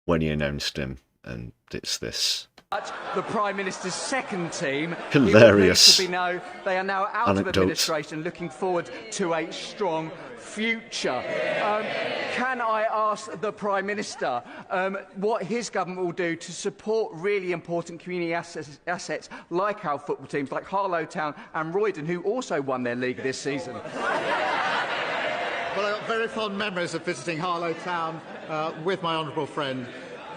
when he announced him, and it's this. The Prime Minister's second team. Hilarious. They are now out Anecdote. of administration, looking forward to a strong future. Can I ask the Prime Minister what his government will do to support really important community assets like our football teams, like Harlow Town and Roydon, who also won their league this season? Well, I've got very fond memories of visiting Harlow Town with my honourable friend.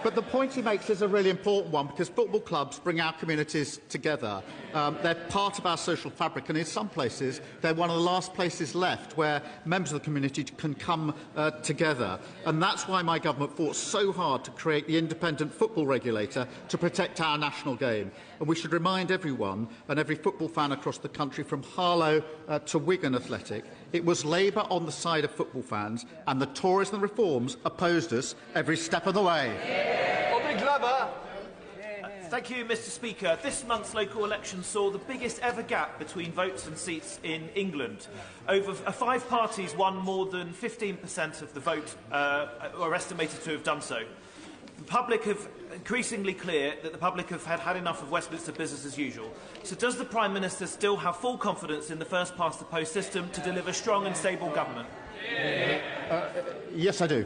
But the point he makes is a really important one, because football clubs bring our communities together. They're part of our social fabric, and in some places they're one of the last places left where members of the community can come together. And that's why my government fought so hard to create the independent football regulator to protect our national game. And we should remind everyone and every football fan across the country, from Harlow to Wigan Athletic, it was Labour on the side of football fans, and the Tories and the Reforms opposed us every step of the way. Thank you, Mr. Speaker. This month's local election saw the biggest ever gap between votes and seats in England. Over 5 parties won more than 15% of the vote, or estimated to have done so. The public have increasingly clear that the public have had enough of Westminster business as usual. So does the Prime Minister still have full confidence in the first past the post system to deliver strong and stable government? Yes, I do.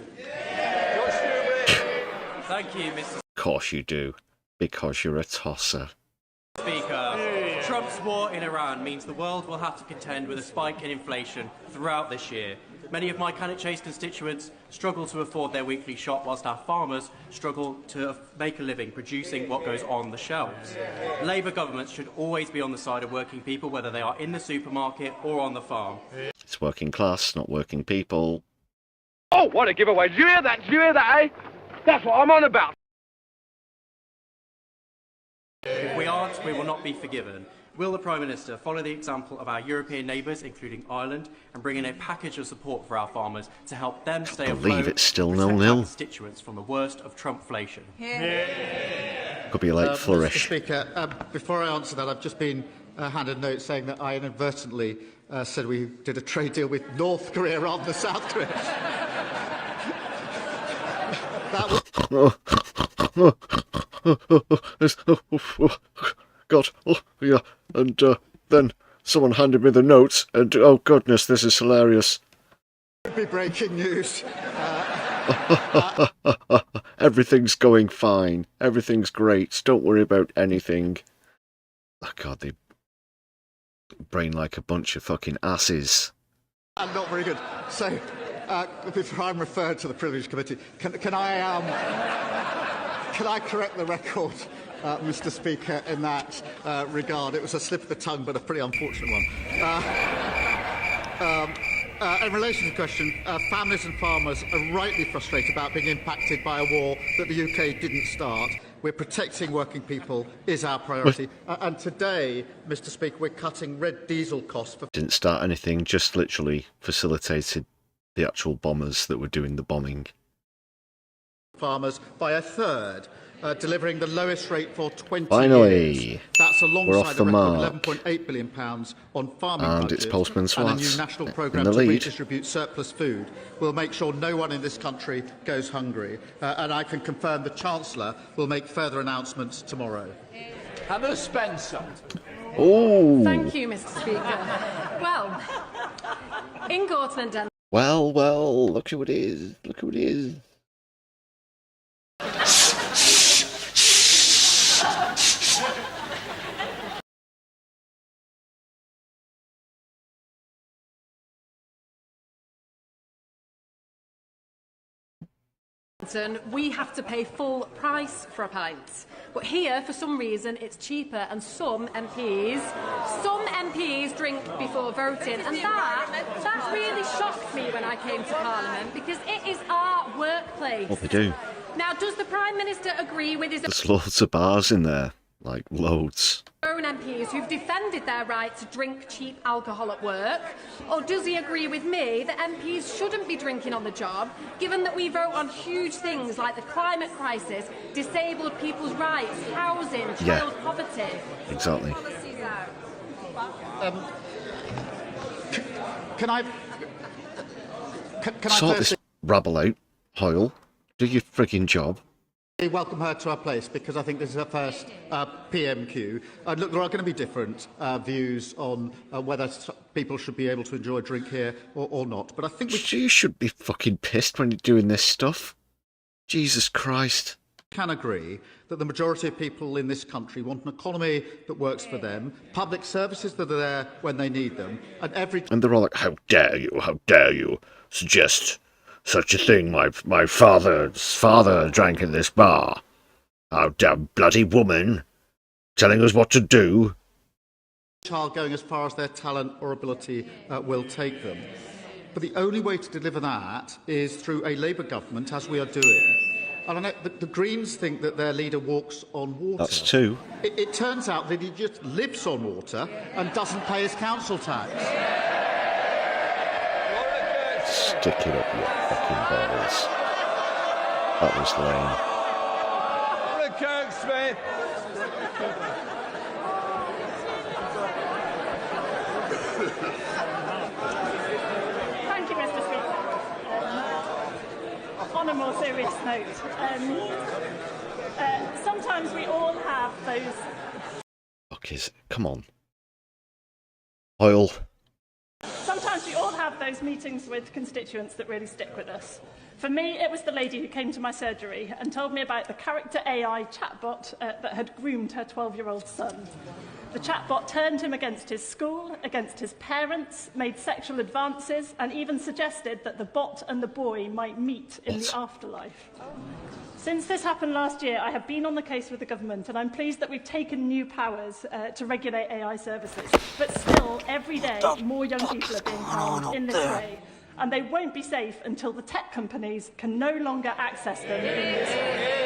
Thank you, Mr. Of course you do, because you're a tosser. Speaker. Trump's war in Iran means the world will have to contend with a spike in inflation throughout this year. Many of my Cannock Chase constituents struggle to afford their weekly shop, whilst our farmers struggle to make a living producing what goes on the shelves. Labour governments should always be on the side of working people, whether they are in the supermarket or on the farm. It's working class, not working people. Oh, what a giveaway. Did you hear that? Did you hear that, eh? That's what I'm on about. If we aren't, we will not be forgiven. Will the Prime Minister follow the example of our European neighbours, including Ireland, and bring in a package of support for our farmers to help them stay afloat? I believe it's still and protect 0-0. our constituents from the worst of Trumpflation? Could be a late flourish. Mr. Speaker, before I answer that, I've just been handed a note saying that I inadvertently said we did a trade deal with North Korea rather than South Korea. God, oh, yeah, and then someone handed me the notes, and oh goodness, this is hilarious. Could be breaking news. Everything's going fine. Everything's great. Don't worry about anything. Oh God, they brain like a bunch of fucking asses. And not very good. So, before I'm referred to the Privilege Committee, can I correct the record, Mr. Speaker, in that regard? It was a slip of the tongue, but a pretty unfortunate one. In relation to the question, families and farmers are rightly frustrated about being impacted by a war that the UK didn't start. We're protecting working people is our priority. And today, Mr. Speaker, we're cutting red diesel costs for... Didn't start anything, just literally facilitated the actual bombers that were doing the bombing. ...farmers by a third, delivering the lowest rate for 20 Finally, years. That's alongside a record £11.8 billion on farming and budgets, it's Postman and a new Swat national in programme the to lead. redistribute surplus food will make sure no one in this country goes hungry. And I can confirm the Chancellor will make further announcements tomorrow. Hannah Spencer. Oh. Thank you, Mr. Speaker. Well, in Gorton and Denmark. Well, look who it is. Look who it is. We have to pay full price for a pint. But here, for some reason, it's cheaper, and some MPs drink before voting, and that really shocked me when I came to Parliament, because it is our workplace. What they do. Now, does the Prime Minister agree with his There's loads of bars in there, like loads. own MPs who've defended their right to drink cheap alcohol at work? Or does he agree with me that MPs shouldn't be drinking on the job, given that we vote on huge things like the climate crisis, disabled people's rights, housing, child poverty? Exactly. Can I sort this rabble out, Hoyle? Do your frigging job. Welcome her to our place, because I think this is her first PMQ. Look, there are going to be different views on whether people should be able to enjoy a drink here or not. But I think you should be fucking pissed when you're doing this stuff. Jesus Christ. Can agree that the majority of people in this country want an economy that works for them, public services that are there when they need them, and they're all like, how dare you suggest such a thing? My father's father drank in this bar. How damn bloody woman telling us what to do. Child going as far as their talent or ability will take them. But the only way to deliver that is through a Labour government, as we are doing. And I know the Greens think that their leader walks on water. That's two. It turns out that he just lives on water and doesn't pay his council tax. Stick it up your fucking balls. That was lame. Smith. Thank you, Mr. Speaker. On a more serious note, sometimes we all have those... Come on. Hoyle. Sometimes we all have those meetings with constituents that really stick with us. For me, it was the lady who came to my surgery and told me about the character AI chatbot that had groomed her 12-year-old son. The chatbot turned him against his school, against his parents, made sexual advances, and even suggested that the bot and the boy might meet in the afterlife. Since this happened last year, I have been on the case with the government, and I'm pleased that we've taken new powers to regulate AI services. But still, every day, more young people are being harmed in this way, and they won't be safe until the tech companies can no longer access them in this way.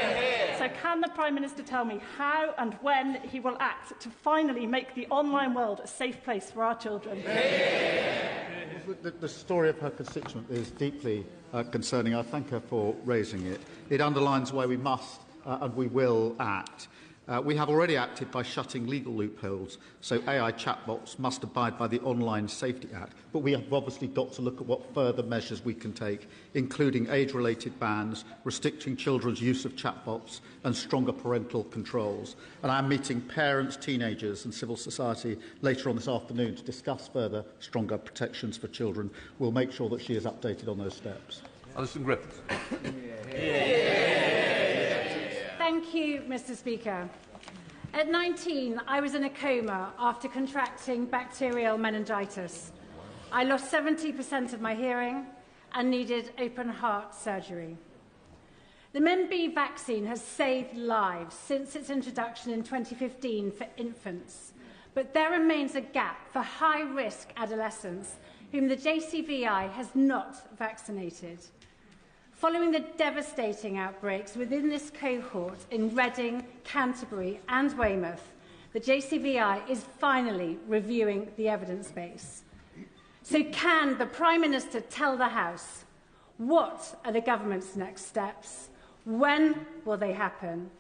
So can the Prime Minister tell me how and when he will act to finally make the online world a safe place for our children? The story of her constituent is deeply concerning. I thank her for raising it. It underlines why we must and we will act. We have already acted by shutting legal loopholes, so AI chatbots must abide by the Online Safety Act. But we have obviously got to look at what further measures we can take, including age-related bans, restricting children's use of chatbots, and stronger parental controls. And I am meeting parents, teenagers and civil society later on this afternoon to discuss further stronger protections for children. We'll make sure that she is updated on those steps. Alison Griffiths. Thank you, Mr. Speaker. At 19, I was in a coma after contracting bacterial meningitis. I lost 70% of my hearing and needed open-heart surgery. The MenB vaccine has saved lives since its introduction in 2015 for infants, but there remains a gap for high-risk adolescents whom the JCVI has not vaccinated. Following the devastating outbreaks within this cohort in Reading, Canterbury and Weymouth, the JCVI is finally reviewing the evidence base. So can the Prime Minister tell the House what are the government's next steps, when will they happen,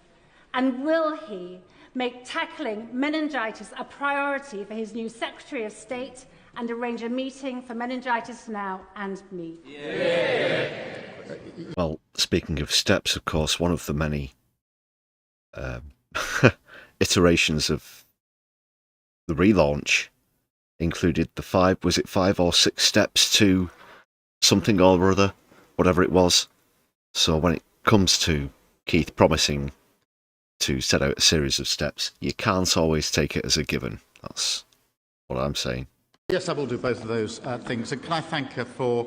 and will he make tackling meningitis a priority for his new Secretary of State and arrange a meeting for Meningitis Now and me? Well, speaking of steps, of course, one of the many iterations of the relaunch included the 5 or 6 steps to something or other, whatever it was. So when it comes to Keith promising to set out a series of steps, you can't always take it as a given. That's what I'm saying. Yes, I will do both of those things. And can I thank her for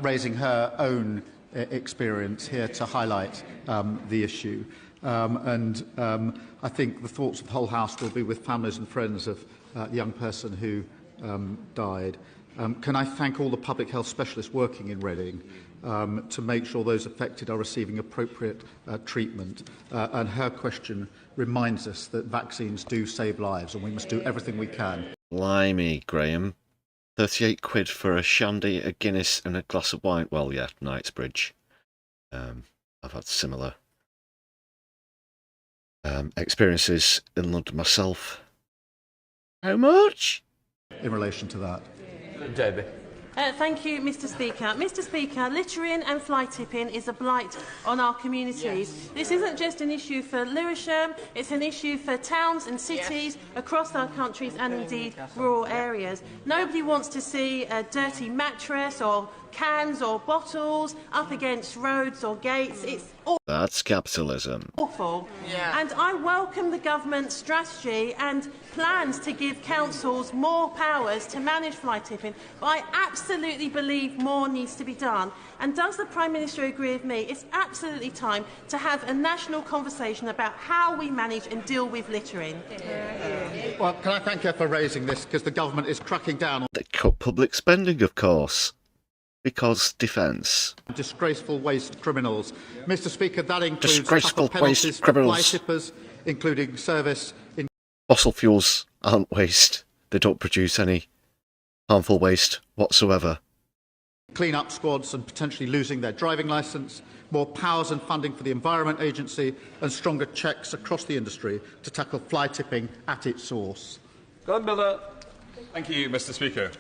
raising her own experience here to highlight the issue. I think the thoughts of the whole House will be with families and friends of the young person who died. Can I thank all the public health specialists working in Reading to make sure those affected are receiving appropriate treatment. And her question reminds us that vaccines do save lives and we must do everything we can. Blimey, Graham. 38 quid for a shandy, a Guinness and a glass of wine. Well, yeah, Knightsbridge. I've had similar experiences in London myself. How much? In relation to that. Debbie. Thank you, Mr Speaker. Mr Speaker, littering and fly tipping is a blight on our communities. Yes. This isn't just an issue for Lewisham, it's an issue for towns and cities across our countries and indeed rural areas. Nobody wants to see a dirty mattress or cans or bottles up against roads or gates. It's That's capitalism. Awful. Yeah. And I welcome the government's strategy and plans to give councils more powers to manage fly tipping, but I absolutely believe more needs to be done. And does the Prime Minister agree with me? It's absolutely time to have a national conversation about how we manage and deal with littering. Well, can I thank her for raising this, because the government is cracking down on... They cut public spending, of course. Because defence. Disgraceful waste criminals. Mr Speaker, that includes disgraceful waste criminals. Fly tippers, including service in... Fossil fuels aren't waste. They don't produce any harmful waste whatsoever. Clean-up squads and potentially losing their driving licence, more powers and funding for the Environment Agency and stronger checks across the industry to tackle fly tipping at its source. Thank you, Mr Speaker.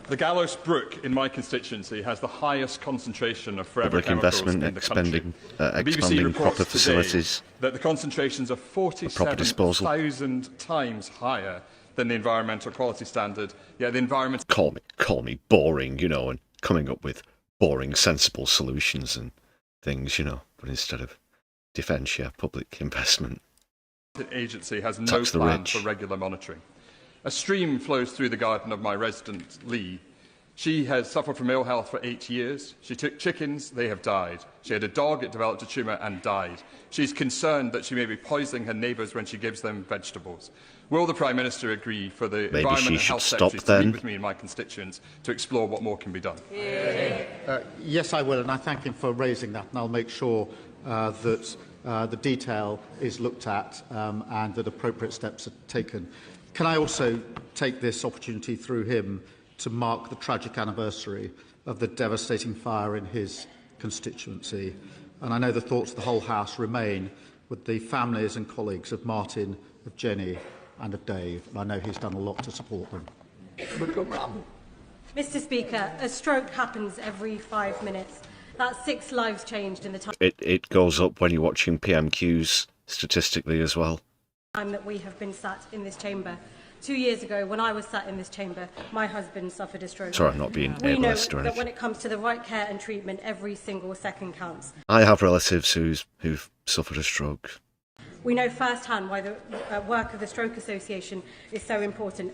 The Gallows Brook in my constituency has the highest concentration of forever public chemicals investment, in the country. expanding proper facilities, that the concentrations are 47,000 times higher than the environmental quality standard. Yeah, the environment. Call me boring, you know, and coming up with boring, sensible solutions and things, you know. But instead of defence, yeah, public investment. The agency has no plan for regular monitoring. A stream flows through the garden of my resident, Lee. She has suffered from ill health for 8 years. She took chickens, they have died. She had a dog, it developed a tumour and died. She's concerned that she may be poisoning her neighbours when she gives them vegetables. Will the Prime Minister agree for the Maybe Environment and she Health should Secretary stop to then. meet with me and my constituents to explore what more can be done? Yes, I will, and I thank him for raising that, and I'll make sure that the detail is looked at and that appropriate steps are taken. Can I also take this opportunity through him to mark the tragic anniversary of the devastating fire in his constituency? And I know the thoughts of the whole House remain with the families and colleagues of Martin, of Jenny and of Dave, and I know he's done a lot to support them. Mr Speaker, a stroke happens every 5 minutes. That's 6 lives changed in the time It goes up when you're watching PMQs statistically as well. that we have been sat in this chamber. 2 years ago, when I was sat in this chamber, my husband suffered a stroke. Sorry, I'm not being We know ableist or that anything. when it comes to the right care and treatment, every single second counts. I have relatives who've suffered a stroke. We know firsthand why the work of the Stroke Association is so important,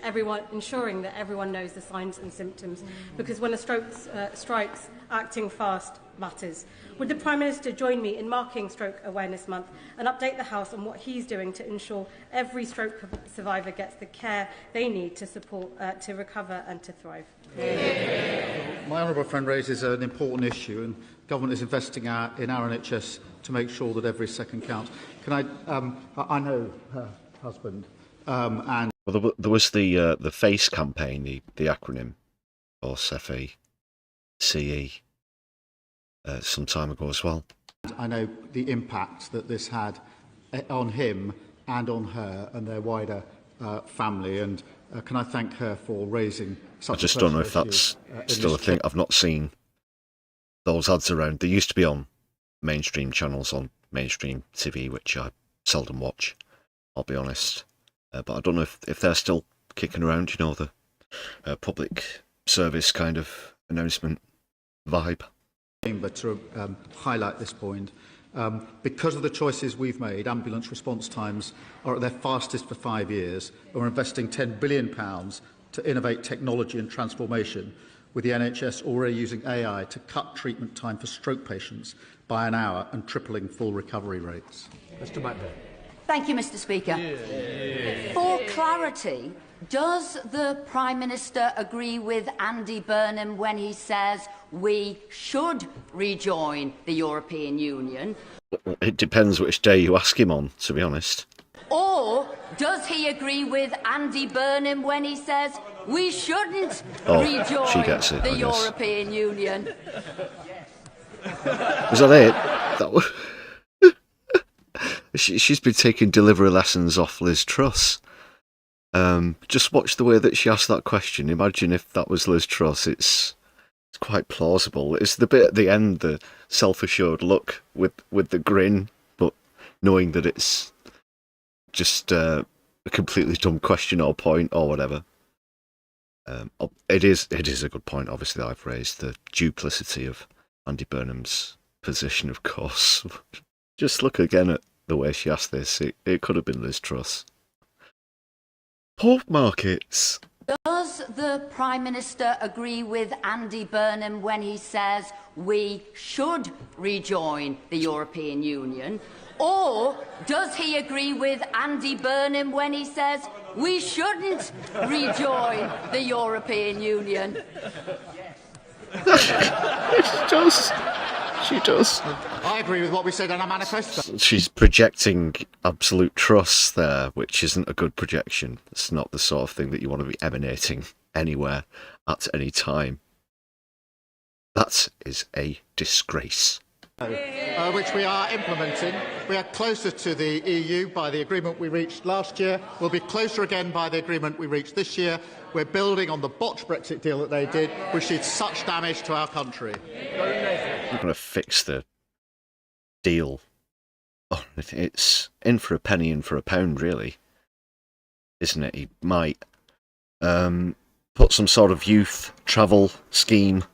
ensuring that everyone knows the signs and symptoms, because when a stroke strikes, acting fast matters. Would the Prime Minister join me in marking Stroke Awareness Month and update the House on what he's doing to ensure every stroke survivor gets the care they need to support, to recover and to thrive? My honourable friend raises an important issue, and government is investing in our NHS to make sure that every second counts. Can I know her husband, and Well, there was the FACE campaign, the acronym, or FACE, some time ago as well. I know the impact that this had on him and on her and their wider family, and can I thank her for raising such I just a don't know if personal that's issue, still a thing. I've not seen those ads around. They used to be on mainstream channels on mainstream TV, which I seldom watch, I'll be honest. But I don't know if they're still kicking around, you know, the public service kind of announcement vibe. But to highlight this point, because of the choices we've made, ambulance response times are at their fastest for 5 years, and we're investing £10 billion to innovate technology and transformation, with the NHS already using AI to cut treatment time for stroke patients by an hour and tripling full recovery rates. Mr. Macbeth. Thank you, Mr. Speaker. For clarity, does the Prime Minister agree with Andy Burnham when he says we should rejoin the European Union? It depends which day you ask him on, to be honest. Or does he agree with Andy Burnham when he says we shouldn't she gets it, rejoin the I guess. European Union? Was that it? That was... She's been taking delivery lessons off Liz Truss. Just watch the way that she asked that question. Imagine if that was Liz Truss. It's quite plausible. It's the bit at the end, the self-assured look with the grin, but knowing that it's just a completely dumb question or point or whatever. It is a good point, obviously, that I've raised, the duplicity of Andy Burnham's position, of course. Just look again at the way she asked this. It could have been Liz Truss. Pork markets. Does the Prime Minister agree with Andy Burnham when he says we should rejoin the European Union? Or does he agree with Andy Burnham when he says we shouldn't rejoin the European Union? She does. I agree with what we said in our manifesto. She's projecting absolute trust there, which isn't a good projection. It's not the sort of thing that you want to be emanating anywhere at any time. That is a disgrace. Which we are implementing. We are closer to the EU by the agreement we reached last year. We'll be closer again by the agreement we reached this year. We're building on the botched Brexit deal that they did, which did such damage to our country. We're going to fix the deal. Oh, it's in for a penny, in for a pound, really. Isn't it? He might put some sort of youth travel scheme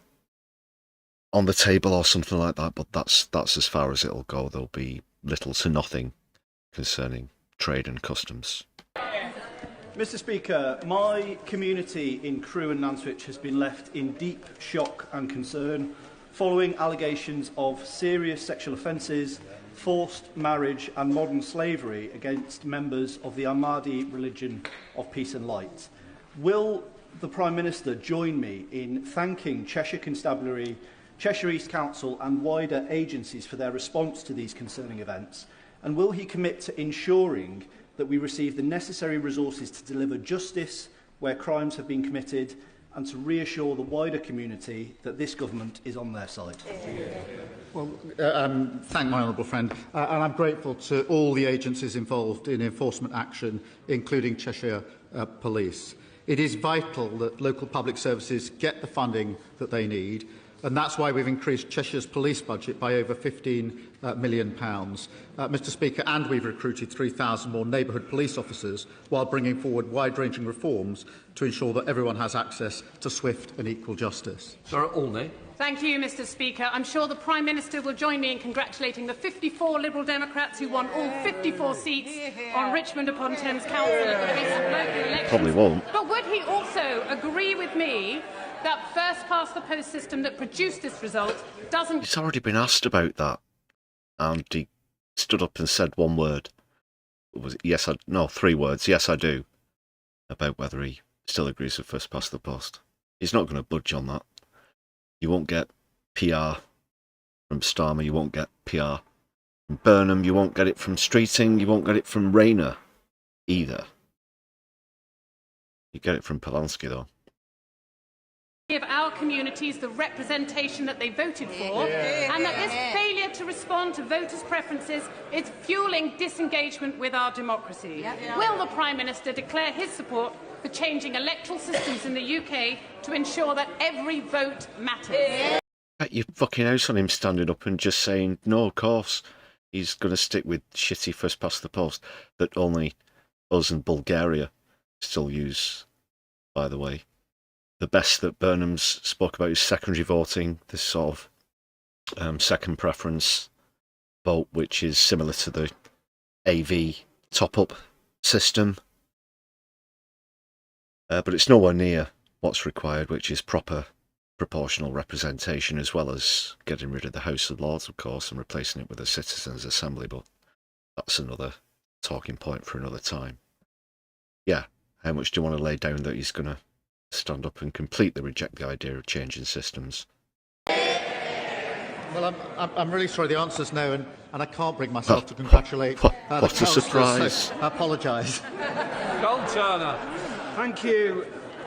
on the table or something like that, but that's as far as it'll go. There'll be little to nothing concerning trade and customs. Mr. Speaker, my community in Crewe and Nantwich has been left in deep shock and concern following allegations of serious sexual offences, forced marriage and modern slavery against members of the Ahmadi religion of peace and light. Will the Prime Minister join me in thanking Cheshire Constabulary, Cheshire East Council and wider agencies for their response to these concerning events? And will he commit to ensuring that we receive the necessary resources to deliver justice where crimes have been committed and to reassure the wider community that this government is on their side? Well, thank my honourable friend, and I'm grateful to all the agencies involved in enforcement action, including Cheshire Police. It is vital that local public services get the funding that they need, and that's why we've increased Cheshire's police budget by over £15 million. Mr. Speaker, and we've recruited 3,000 more neighbourhood police officers while bringing forward wide-ranging reforms to ensure that everyone has access to swift and equal justice. Sir Olney. Thank you, Mr. Speaker. I'm sure the Prime Minister will join me in congratulating the 54 Liberal Democrats who won all 54 seats on Richmond-upon-Thames Council at the recent local elections. Probably won't. But would he also agree with me that first-past-the-post system that produced this result doesn't... He's already been asked about that, and he stood up and said one word. Was it yes? No, 3 words. Yes, I do. About whether he still agrees with first-past-the-post. He's not going to budge on that. You won't get PR from Starmer, you won't get PR from Burnham, you won't get it from Streeting, you won't get it from Rayner either. You get it from Polanski, though. Give our communities the representation that they voted for, and that this failure to respond to voters' preferences is fuelling disengagement with our democracy. Will the Prime Minister declare his support for changing electoral systems in the UK to ensure that every vote matters? Bet your fucking house on him standing up and just saying, no, of course, he's going to stick with shitty first past the post that only us and Bulgaria still use by the way. The best that Burnham's spoke about is secondary voting, this sort of second preference vote, which is similar to the AV top-up system. But it's nowhere near what's required, which is proper proportional representation, as well as getting rid of the House of Lords, of course, and replacing it with a Citizens' Assembly, but that's another talking point for another time. Yeah, how much do you want to lay down that he's going to stand up and completely reject the idea of changing systems? Well, I'm really sorry. The answer's no, and I can't bring myself to congratulate what a surprise. So I apologise. Colin Turner. Thank you,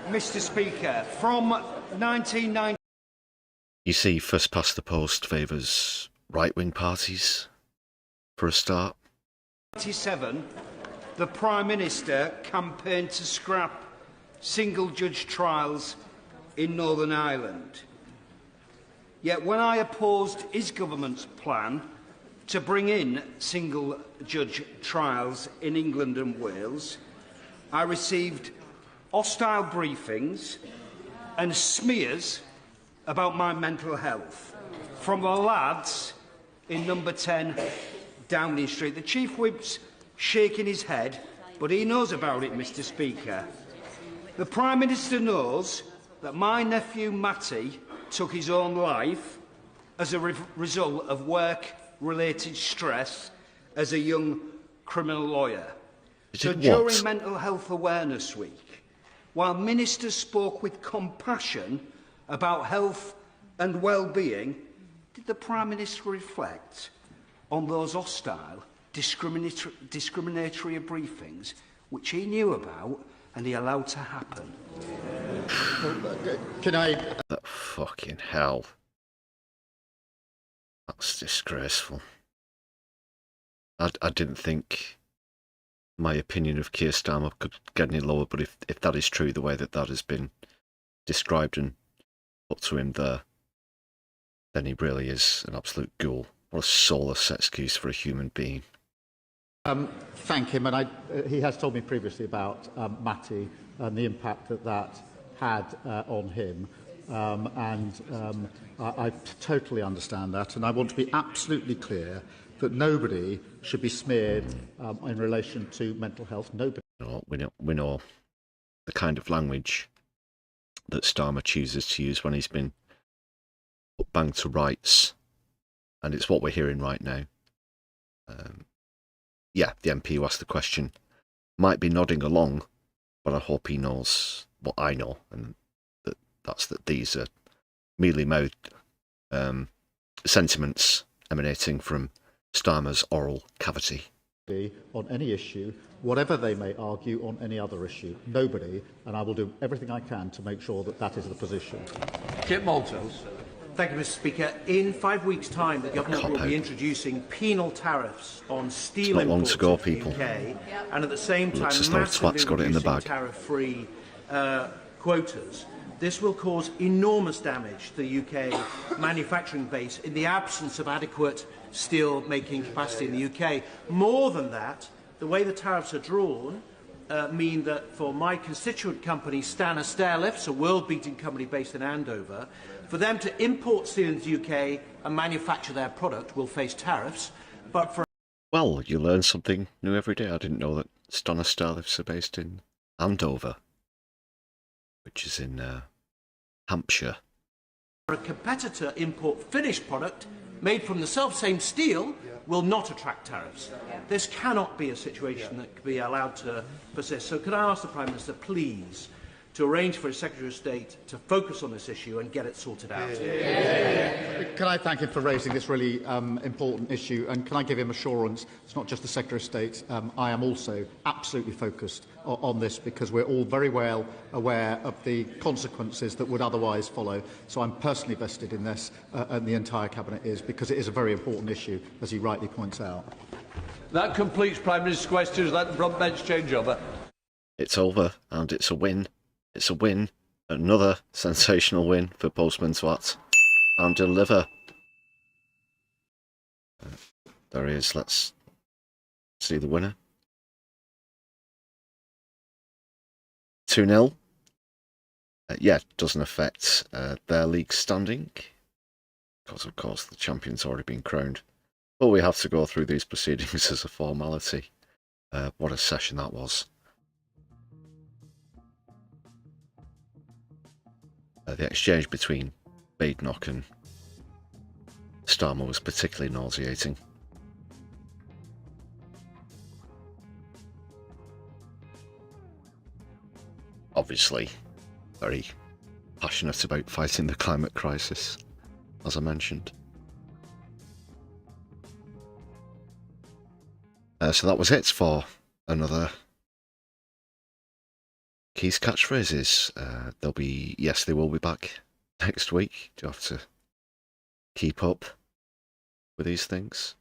Mr. Speaker. From 1990... You see, first past the post favours right-wing parties, for a start. 1997, the Prime Minister campaigned to scrap single-judge trials in Northern Ireland. Yet when I opposed his government's plan to bring in single-judge trials in England and Wales, I received hostile briefings and smears about my mental health from the lads in number 10 Downing Street. The Chief Whip's shaking his head, but he knows about it, Mr. Speaker. The Prime Minister knows that my nephew Matty took his own life as a result of work-related stress as a young criminal lawyer. So during Mental Health Awareness Week, while ministers spoke with compassion about health and well-being, did the Prime Minister reflect on those hostile, discriminatory briefings which he knew about and he allowed to happen? Can I... Fucking hell. That's disgraceful. I didn't think my opinion of Keir Starmer could get any lower, but if that is true, the way that has been described and put to him there, then he really is an absolute ghoul. What a soulless excuse for a human being. Thank him, and he has told me previously about Matty and the impact that had on him, I totally understand that, and I want to be absolutely clear that nobody should be smeared in relation to mental health. Nobody. We know the kind of language that Starmer chooses to use when he's been put bang to rights, and it's what we're hearing right now. Yeah, the MP who asked the question might be nodding along, but I hope he knows what I know, and that's that these are mealy-mouthed sentiments emanating from Starmer's oral cavity. On any issue, whatever they may argue on any other issue. Nobody, and I will do everything I can to make sure that is the position. Kit Malthouse. Thank you, Mr. Speaker. In 5 weeks' time, the government will be introducing penal tariffs on steel imports into the UK, and at the same time, massively reducing tariff-free quotas. This will cause enormous damage to the UK manufacturing base in the absence of adequate steel-making capacity in the UK. More than that, the way the tariffs are drawn mean that for my constituent company, Stannah Stairlifts, a world-beating company based in Andover, for them to import steel into the UK and manufacture their product will face tariffs, but for... Well, you learn something new every day. I didn't know that Stannah Stairlifts are based in Andover, which is in Hampshire. For a competitor import finished product made from the self-same steel will not attract tariffs. This cannot be a situation that can be allowed to persist. So could I ask the Prime Minister, please, to arrange for his Secretary of State to focus on this issue and get it sorted out? Can I thank him for raising this really important issue, and can I give him assurance it's not just the Secretary of State. I am also absolutely focused on this because we're all very well aware of the consequences that would otherwise follow. So I'm personally vested in this, and the entire Cabinet is, because it is a very important issue, as he rightly points out. That completes Prime Minister's questions. Let the front bench change over. It's over, and it's a win. It's a win. Another sensational win for Postman to act and deliver. There he is. Let's see the winner. 2-0. Yeah, it doesn't affect their league standing, because of course the champion's already been crowned. But we have to go through these proceedings as a formality. What a session that was. The exchange between Badenoch and Starmer was particularly nauseating. Obviously, very passionate about fighting the climate crisis, as I mentioned. So that was it for another Keys Catchphrases. They'll be, yes, they will be back next week. Do you have to keep up with these things?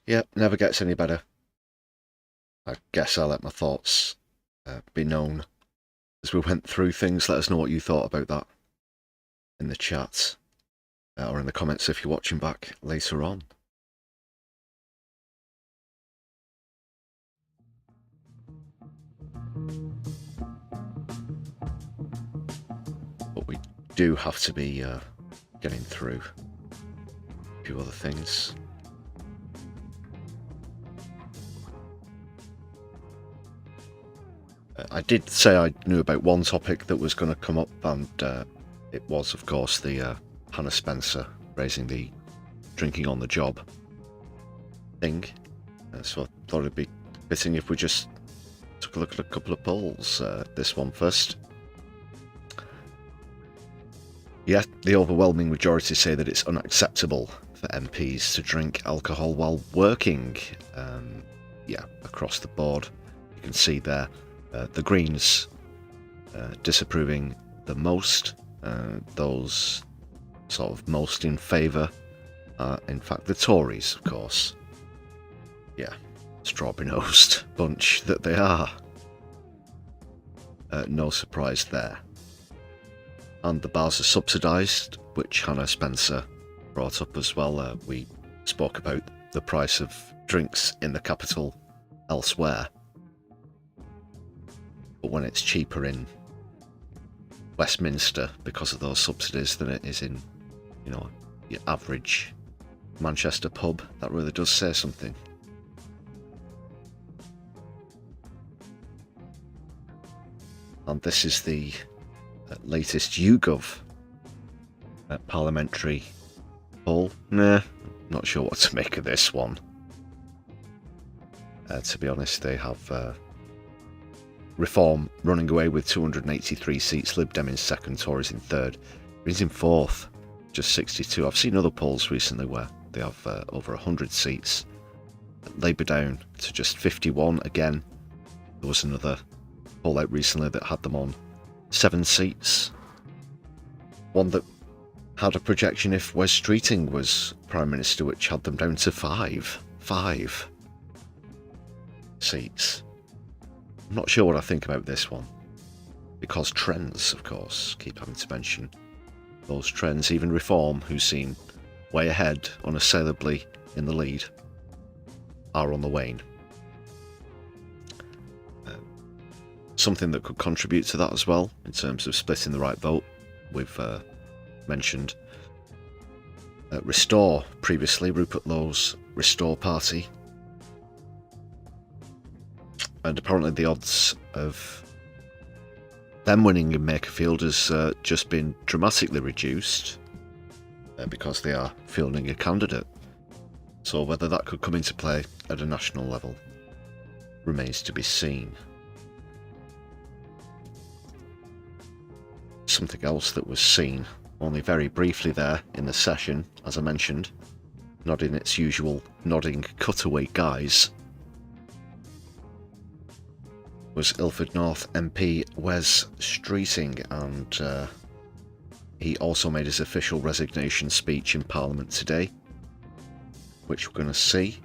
Yep, never gets any better. I guess I'll let my thoughts be known as we went through things. Let us know what you thought about that in the chat or in the comments if you're watching back later on. But we do have to be getting through a few other things. I did say I knew about one topic that was going to come up, and it was, of course, the Hannah Spencer raising the drinking on the job thing. So I thought it'd be fitting if we just took a look at a couple of polls. This one first. Yeah, the overwhelming majority say that it's unacceptable for MPs to drink alcohol while working. Yeah, across the board. You can see there. The Greens disapproving the most, those sort of most in favour are in fact the Tories, of course. Yeah, strawberry-nosed bunch that they are. No surprise there. And the bars are subsidised, which Hannah Spencer brought up as well. We spoke about the price of drinks in the capital elsewhere. But when it's cheaper in Westminster because of those subsidies than it is in, you know, your average Manchester pub, that really does say something. And this is the latest YouGov parliamentary poll. Nah, not sure what to make of this one. To be honest, they have Reform running away with 283 seats, Lib Dem in second, Tories in third, Greens in fourth, just 62. I've seen other polls recently where they have over 100 seats. Labour down to just 51 again. There was another poll out recently that had them on 7 seats. One that had a projection if Wes Streeting was Prime Minister, which had them down to 5 seats. I'm not sure what I think about this one, because trends, of course, keep having to mention those trends. Even Reform, who seem way ahead, unassailably in the lead, are on the wane. Something that could contribute to that as well, in terms of splitting the right vote, we've mentioned Restore previously, Rupert Lowe's Restore Party. And apparently the odds of them winning in Makerfield has just been dramatically reduced because they are fielding a candidate. So whether that could come into play at a national level remains to be seen. Something else that was seen only very briefly there in the session, as I mentioned, not in its usual nodding cutaway guise, was Ilford North MP Wes Streeting, and he also made his official resignation speech in Parliament today, which we're going to see.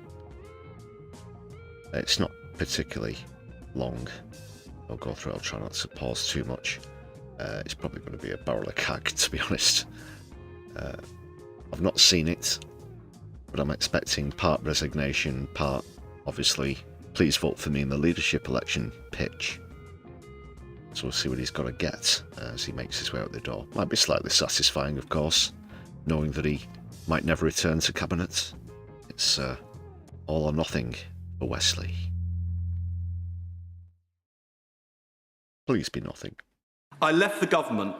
It's not particularly long, I'll go through. I'll try not to pause too much. It's probably going to be a barrel of cag, to be honest. I've not seen it, but I'm expecting part resignation, part, obviously, please vote for me in the leadership election pitch. So we'll see what he's got to get as he makes his way out the door. Might be slightly satisfying, of course, knowing that he might never return to cabinet. It's all or nothing for Wesley. Please be nothing. I left the government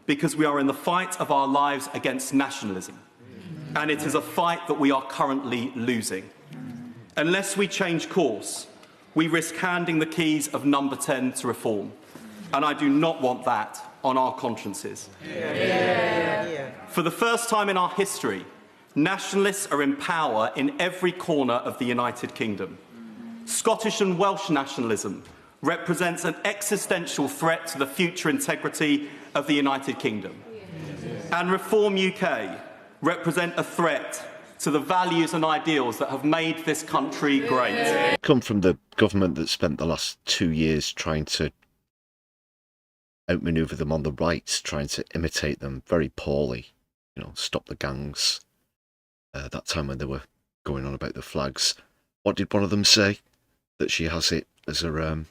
because we are in the fight of our lives against nationalism, and it is a fight that we are currently losing. Unless we change course, we risk handing the keys of number 10 to reform, and I do not want that on our consciences. For the first time in our history, nationalists are in power in every corner of the United Kingdom. Scottish and Welsh nationalism represents an existential threat to the future integrity of the United Kingdom. And Reform UK represent a threat to the values and ideals that have made this country great. Come from the government that spent the last 2 years trying to outmaneuver them on the right, trying to imitate them very poorly. You know, stop the gangs. That time when they were going on about the flags. What did one of them say? That she has it as a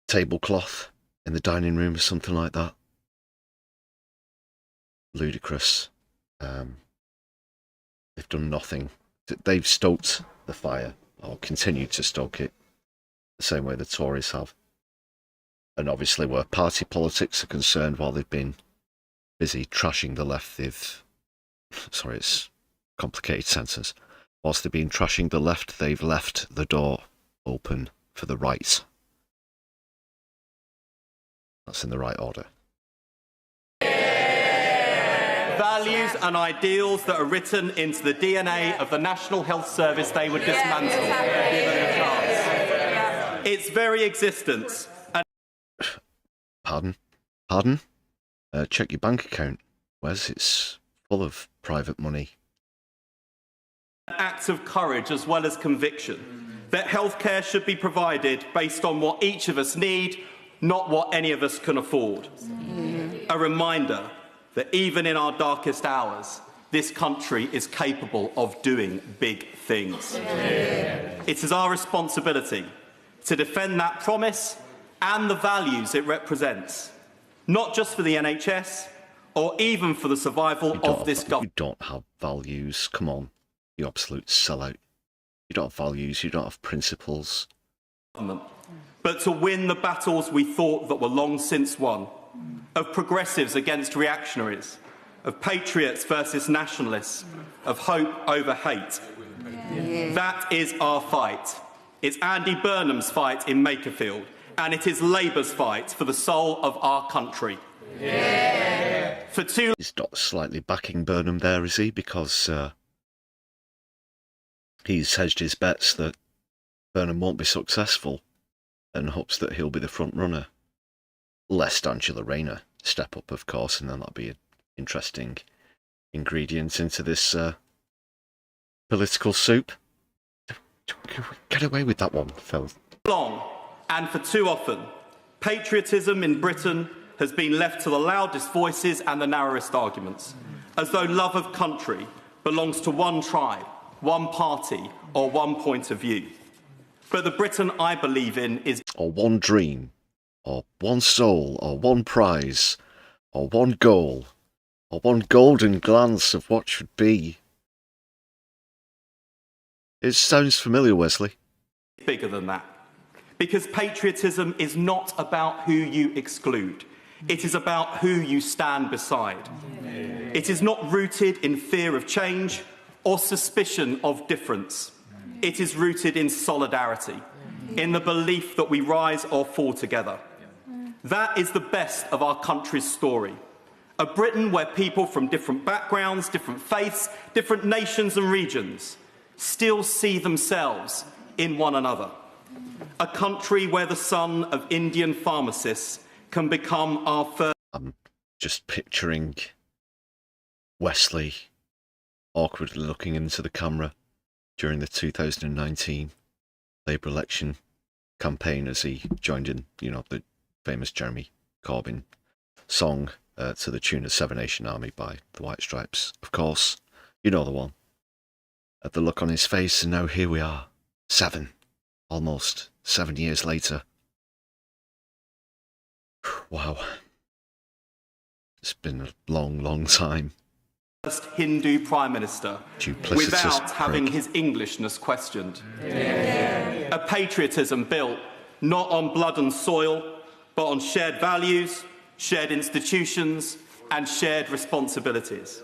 tablecloth in the dining room or something like that. Ludicrous. They've done nothing. They've stoked the fire, or continued to stoke it, the same way the Tories have. And obviously where party politics are concerned, while they've been busy trashing the left, sorry, it's a complicated sentence. Whilst they've been trashing the left, they've left the door open for the right. That's in the right order. Values and ideals that are written into the DNA of the National Health Service they would dismantle given the chance. Its very existence. Pardon? Check your bank account, Wes. It's full of private money. Acts of courage as well as conviction. That healthcare should be provided based on what each of us need, not what any of us can afford. A reminder that even in our darkest hours, this country is capable of doing big things. It is our responsibility to defend that promise and the values it represents, not just for the NHS or even for the survival of this government. You don't have values. Come on, you absolute sellout. You don't have values, you don't have principles. But to win the battles we thought that were long since won, of progressives against reactionaries, of patriots versus nationalists, of hope over hate. That is our fight. It's Andy Burnham's fight in Makerfield, and it is Labour's fight for the soul of our country. He's not slightly backing Burnham there, is he? Because he's hedged his bets that Burnham won't be successful and hopes that he'll be the front runner. Lest Angela Rayner step up, of course, and then that'll be an interesting ingredient into this political soup. Get away with that one, Phil. Long, and for too often, patriotism in Britain has been left to the loudest voices and the narrowest arguments, as though love of country belongs to one tribe, one party, or one point of view. But the Britain I believe in is... Or one dream, or one soul, or one prize, or one goal, or one golden glance of what should be. It sounds familiar, Wesley. Bigger than that. Because patriotism is not about who you exclude. It is about who you stand beside. It is not rooted in fear of change or suspicion of difference. It is rooted in solidarity, in the belief that we rise or fall together. That is the best of our country's story. A Britain where people from different backgrounds, different faiths, different nations and regions still see themselves in one another. A country where the son of Indian pharmacists can become our first... I'm just picturing Wesley awkwardly looking into the camera during the 2019 Labour election campaign as he joined in, you know, the famous Jeremy Corbyn song to the tune of Seven Nation Army by the White Stripes. Of course, you know the one. At the look on his face, and now here we are, almost 7 years later. Wow. It's been a long, long time. First Hindu Prime Minister without having his Englishness questioned. Yeah. A patriotism built not on blood and soil, but on shared values, shared institutions, and shared responsibilities.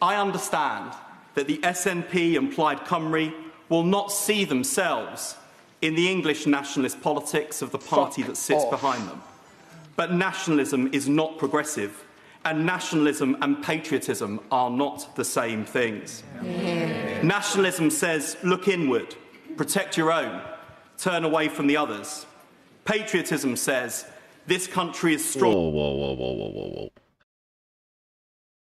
I understand that the SNP and Plaid Cymru will not see themselves in the English nationalist politics of the party that sits behind them. But nationalism is not progressive, and nationalism and patriotism are not the same things. Yeah. Nationalism says, look inward, protect your own, turn away from the others. Patriotism says, this country is strong. Whoa.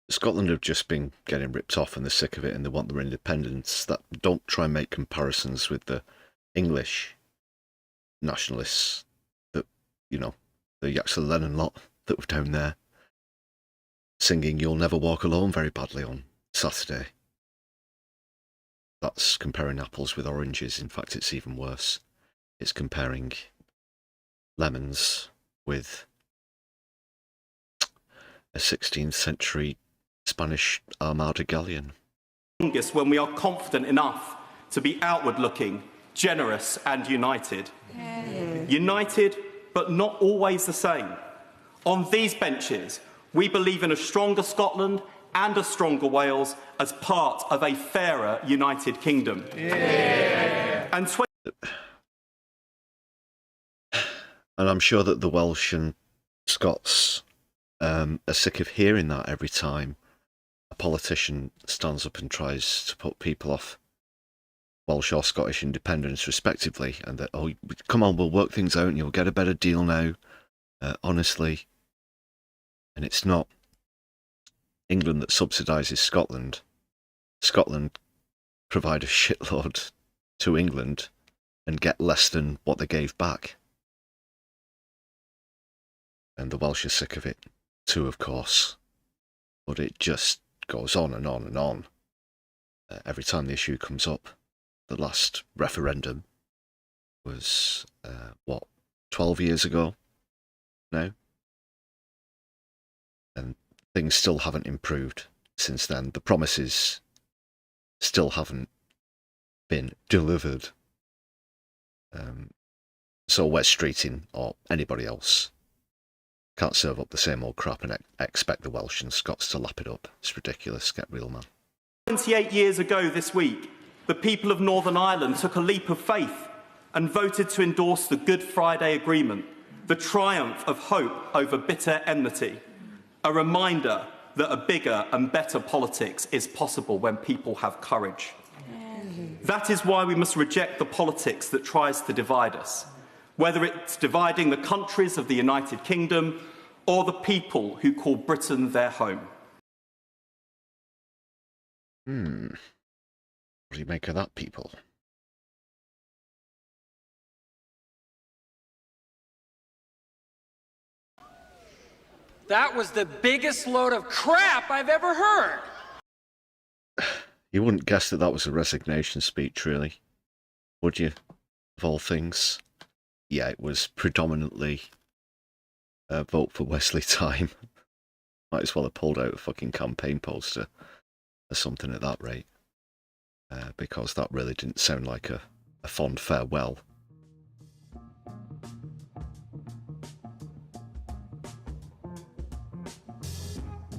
Scotland have just been getting ripped off and they're sick of it and they want their independence. Don't try and make comparisons with the English nationalists that, you know, the Yaxel Lennon lot that were down there singing You'll Never Walk Alone very badly on Saturday. That's comparing apples with oranges. In fact, it's even worse. It's comparing lemons with a 16th century Spanish Armada galleon. When we are confident enough to be outward-looking, generous and united. Yeah. United, but not always the same. On these benches, we believe in a stronger Scotland and a stronger Wales as part of a fairer United Kingdom. Yeah. And I'm sure that the Welsh and Scots are sick of hearing that every time a politician stands up and tries to put people off Welsh or Scottish independence respectively, and that, oh, come on, we'll work things out and you'll get a better deal now, honestly. And it's not England that subsidises Scotland. Scotland provide a shitload to England and get less than what they gave back. And the Welsh are sick of it too, of course. But it just goes on and on and on. Every time the issue comes up. The last referendum was, 12 years ago now? And things still haven't improved since then. The promises still haven't been delivered. So West Streeting or anybody else can't serve up the same old crap and expect the Welsh and Scots to lap it up. It's ridiculous. Get real, man. 28 years ago this week, the people of Northern Ireland took a leap of faith and voted to endorse the Good Friday Agreement, the triumph of hope over bitter enmity, a reminder that a bigger and better politics is possible when people have courage. That is why we must reject the politics that tries to divide us, whether it's dividing the countries of the United Kingdom or the people who call Britain their home. What do you make of that, people? That was the biggest load of crap I've ever heard. You wouldn't guess that that was a resignation speech, really, would you? Of all things. Yeah, it was predominantly vote for Wesley Time. Might as well have pulled out a fucking campaign poster or something at that rate. Because that really didn't sound like a fond farewell.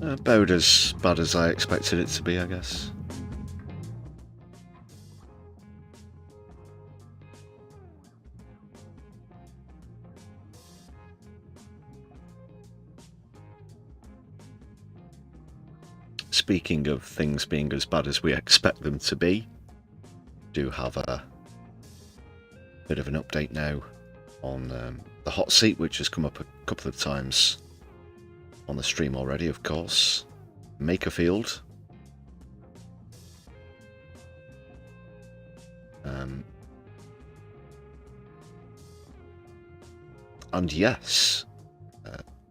About as bad as I expected it to be, I guess. Speaking of things being as bad as we expect them to be, do have a bit of an update now on the hot seat, which has come up a couple of times on the stream already, of course. Makerfield. And yes,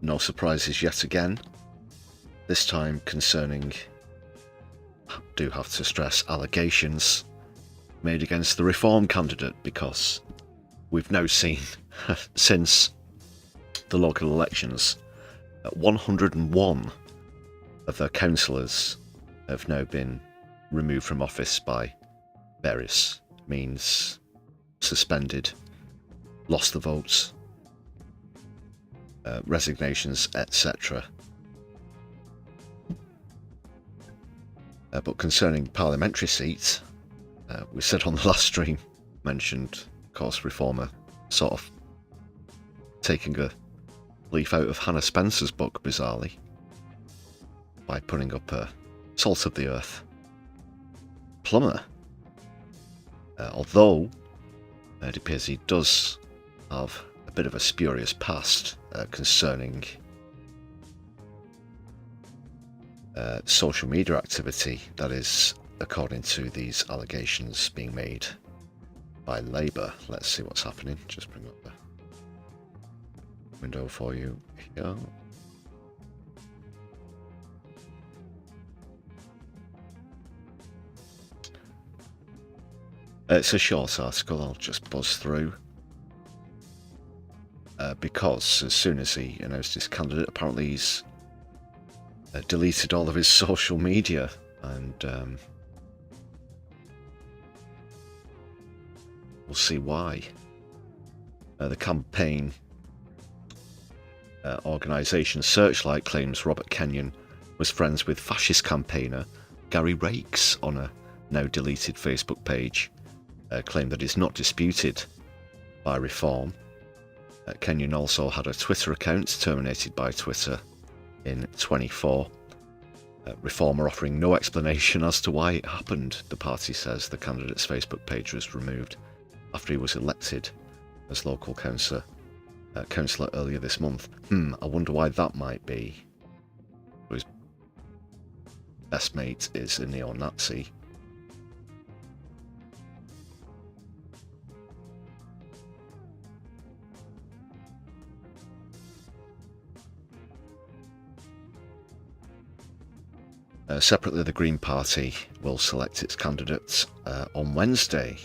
no surprises yet again. This time concerning, do have to stress, allegations made against the Reform candidate, because we've now seen since the local elections 101 of their councillors have now been removed from office by various means, suspended, lost the votes, resignations, etc. But concerning parliamentary seats, we said on the last stream, mentioned, of course, Reformer sort of taking a leaf out of Hannah Spencer's book, bizarrely, by putting up a salt of the earth plumber. Although it appears he does have a bit of a spurious past concerning social media activity, that is, according to these allegations being made by Labour. Let's see what's happening. Just bring up the window for you here. It's a short article, I'll just buzz through. Because as soon as he announced his candidate, apparently he's deleted all of his social media, and we'll see why. The campaign organisation Searchlight claims Robert Kenyon was friends with fascist campaigner Gary Rakes on a now deleted Facebook page. Claim that is not disputed by Reform. Kenyon also had a Twitter account terminated by Twitter in 24. Reform are offering no explanation as to why it happened. The party says the candidate's Facebook page was removed after he was elected as local councillor earlier this month. I wonder why that might be. His best mate is a neo-Nazi. Separately, the Green Party will select its candidates on Wednesday.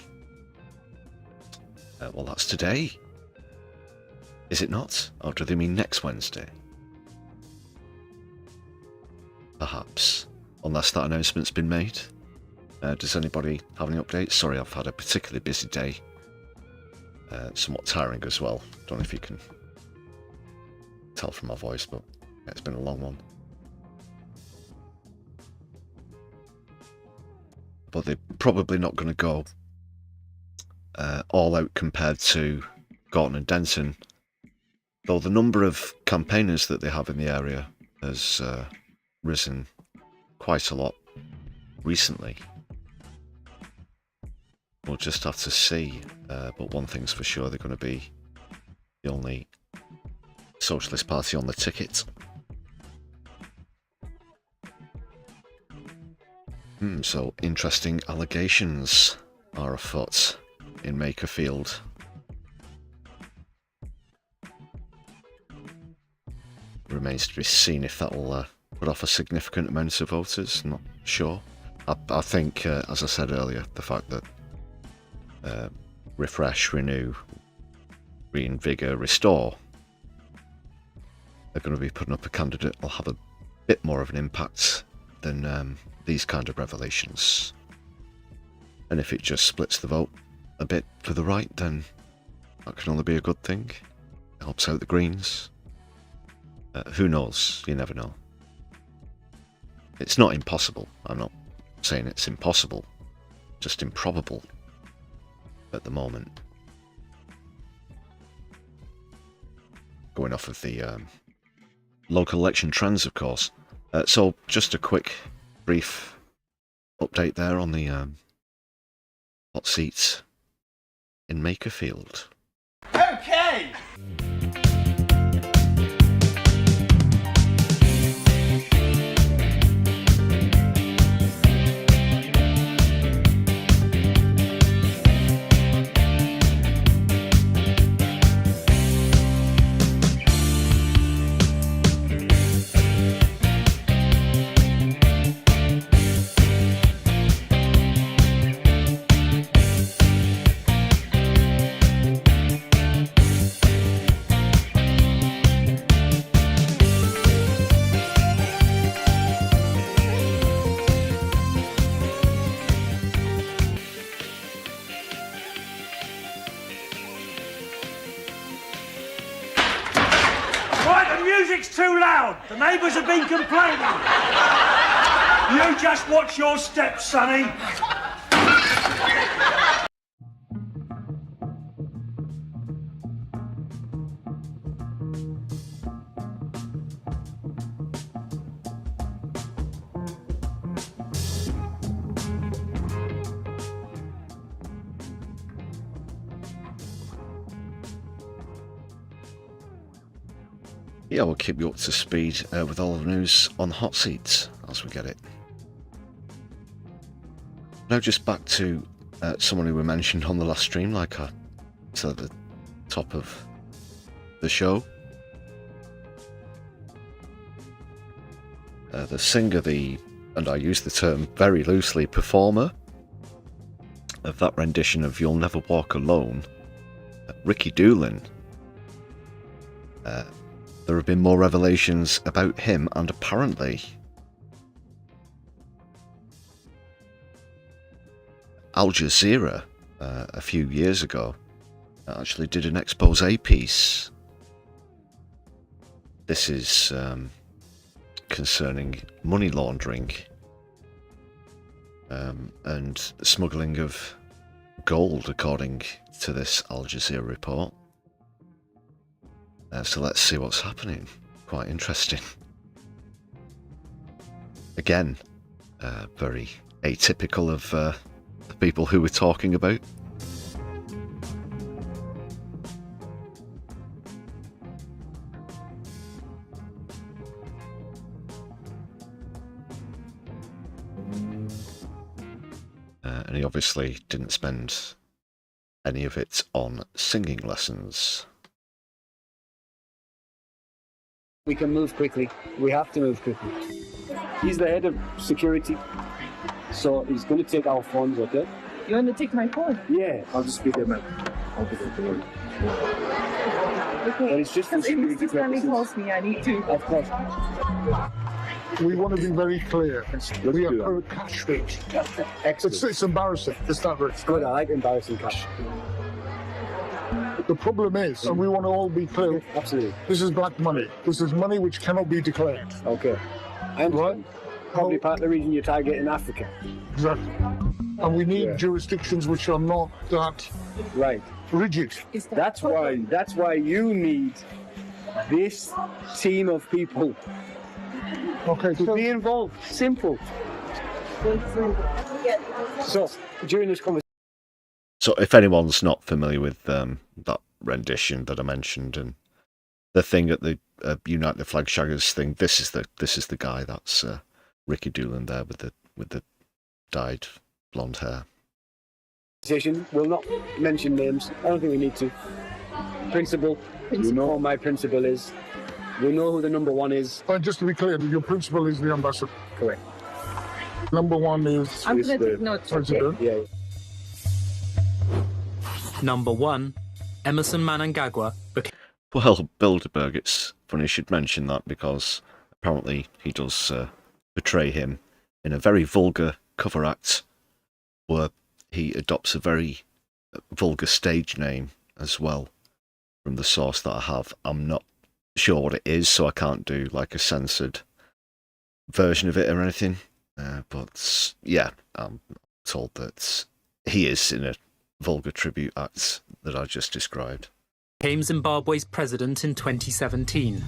Well, that's today. Is it not? Or do they mean next Wednesday? Perhaps. Unless that announcement's been made. Does anybody have any updates? Sorry, I've had a particularly busy day. Somewhat tiring as well. Don't know if you can tell from my voice, but yeah, it's been a long one. But they're probably not going to go all out compared to Gorton and Denton, though the number of campaigners that they have in the area has risen quite a lot recently. We'll just have to see, but one thing's for sure, they're going to be the only Socialist Party on the ticket. So interesting allegations are afoot in Makerfield. Remains to be seen if that will put off a significant amount of voters. Not sure. I think, as I said earlier, the fact that Refresh, Renew, Reinvigor, Restore are going to be putting up a candidate will have a bit more of an impact than these kind of revelations. And if it just splits the vote a bit for the right, then that can only be a good thing. It helps out the Greens. Who knows? You never know. It's not impossible. I'm not saying it's impossible. Just improbable at the moment. Going off of the local election trends, of course. So just a quick, brief update there on the hot seats in Makerfield. Okay! music's too loud. The neighbours have been complaining. You just watch your steps, Sonny. Yeah, we'll keep you up to speed with all the news on Hot Seats as we get it. Now just back to someone who we mentioned on the last stream, like I said at the top of the show. The singer, and I use the term very loosely, performer of that rendition of You'll Never Walk Alone, Ricky Doolin. There have been more revelations about him, and apparently Al Jazeera a few years ago actually did an expose piece. This is concerning money laundering and smuggling of gold, according to this Al Jazeera report. So let's see what's happening. Quite interesting. Again, very atypical of the people who we're talking about. And he obviously didn't spend any of it on singing lessons. We can move quickly. We have to move quickly. He's the head of security, so he's going to take our phones, okay? You want to take my phone? Yeah, I'll just be there, man. I'll be there. Okay. But it's just for security if Mr. Stanley calls me, I need to. Of course. We want to be very clear. We are cash rich. It's embarrassing. It's not rich. Good, I like embarrassing cash. The problem is, and we want to all be clear, absolutely, this is black money. This is money which cannot be declared. Okay. And right? Probably part of the reason you're targeting Africa. Exactly. And we need jurisdictions which are not that rigid. That's why you need this team of people to be involved. Simple. So, during this conversation, so if anyone's not familiar with that rendition that I mentioned and the thing at the Unite the Flag Shaggers thing, this is the guy. That's Ricky Doolin there with the dyed blonde hair. We'll not mention names. I don't think we need to. Principal. You know what my principal is. We know who the number one is. And just to be clear, your principal is the ambassador. Correct. Number one is I'm going to take notes. President. Yeah. Number 1, Emerson Mnangagwa. Well, Bilderberg, it's funny you should mention that because apparently he does betray him in a very vulgar cover act where he adopts a very vulgar stage name as well from the source that I have. I'm not sure what it is, so I can't do like a censored version of it or anything. But yeah, I'm told that he is in a vulgar tribute act that I just described. Became Zimbabwe's president in 2017.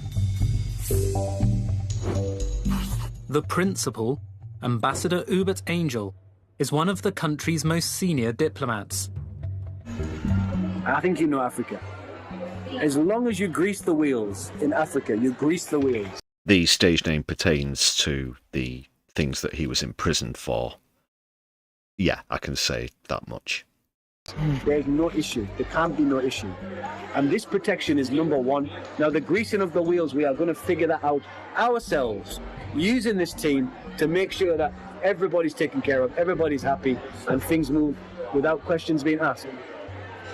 The principal, Ambassador Hubert Angel, is one of the country's most senior diplomats. I think you know Africa. As long as you grease the wheels in Africa, you grease the wheels. The stage name pertains to the things that he was imprisoned for. Yeah, I can say that much. There's no issue. There can't be no issue. And this protection is number one. Now, the greasing of the wheels, we are going to figure that out ourselves, using this team to make sure that everybody's taken care of, everybody's happy, and things move without questions being asked.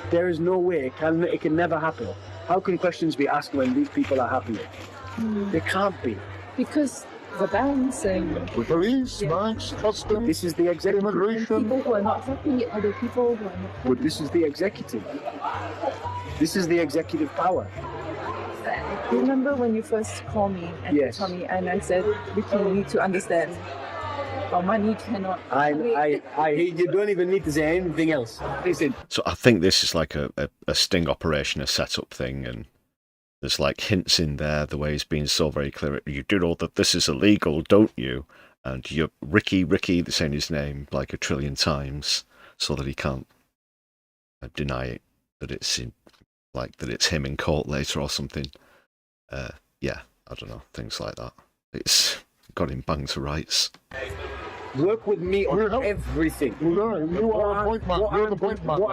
There is no way. It can never happen. How can questions be asked when these people are happy? They can't be. Because the banks and police, banks, customs. This is the executive. Immigration. People who are not happy are the people who are not happy. But this is the executive. This is the executive power. Remember when you first called me and Yes. told me, and I said, Ricky, you need to understand. Our money cannot. You don't even need to say anything else. Listen. So I think this is like a sting operation, a setup thing, and there's like hints in there, the way he's being so very clear. You do know that this is illegal, don't you? And you're Ricky, they're saying his name like a trillion times so that he can't deny it, that it's that it's him in court later or something. Yeah, I don't know, things like that. It's got him banged to rights. Work with me on everything. What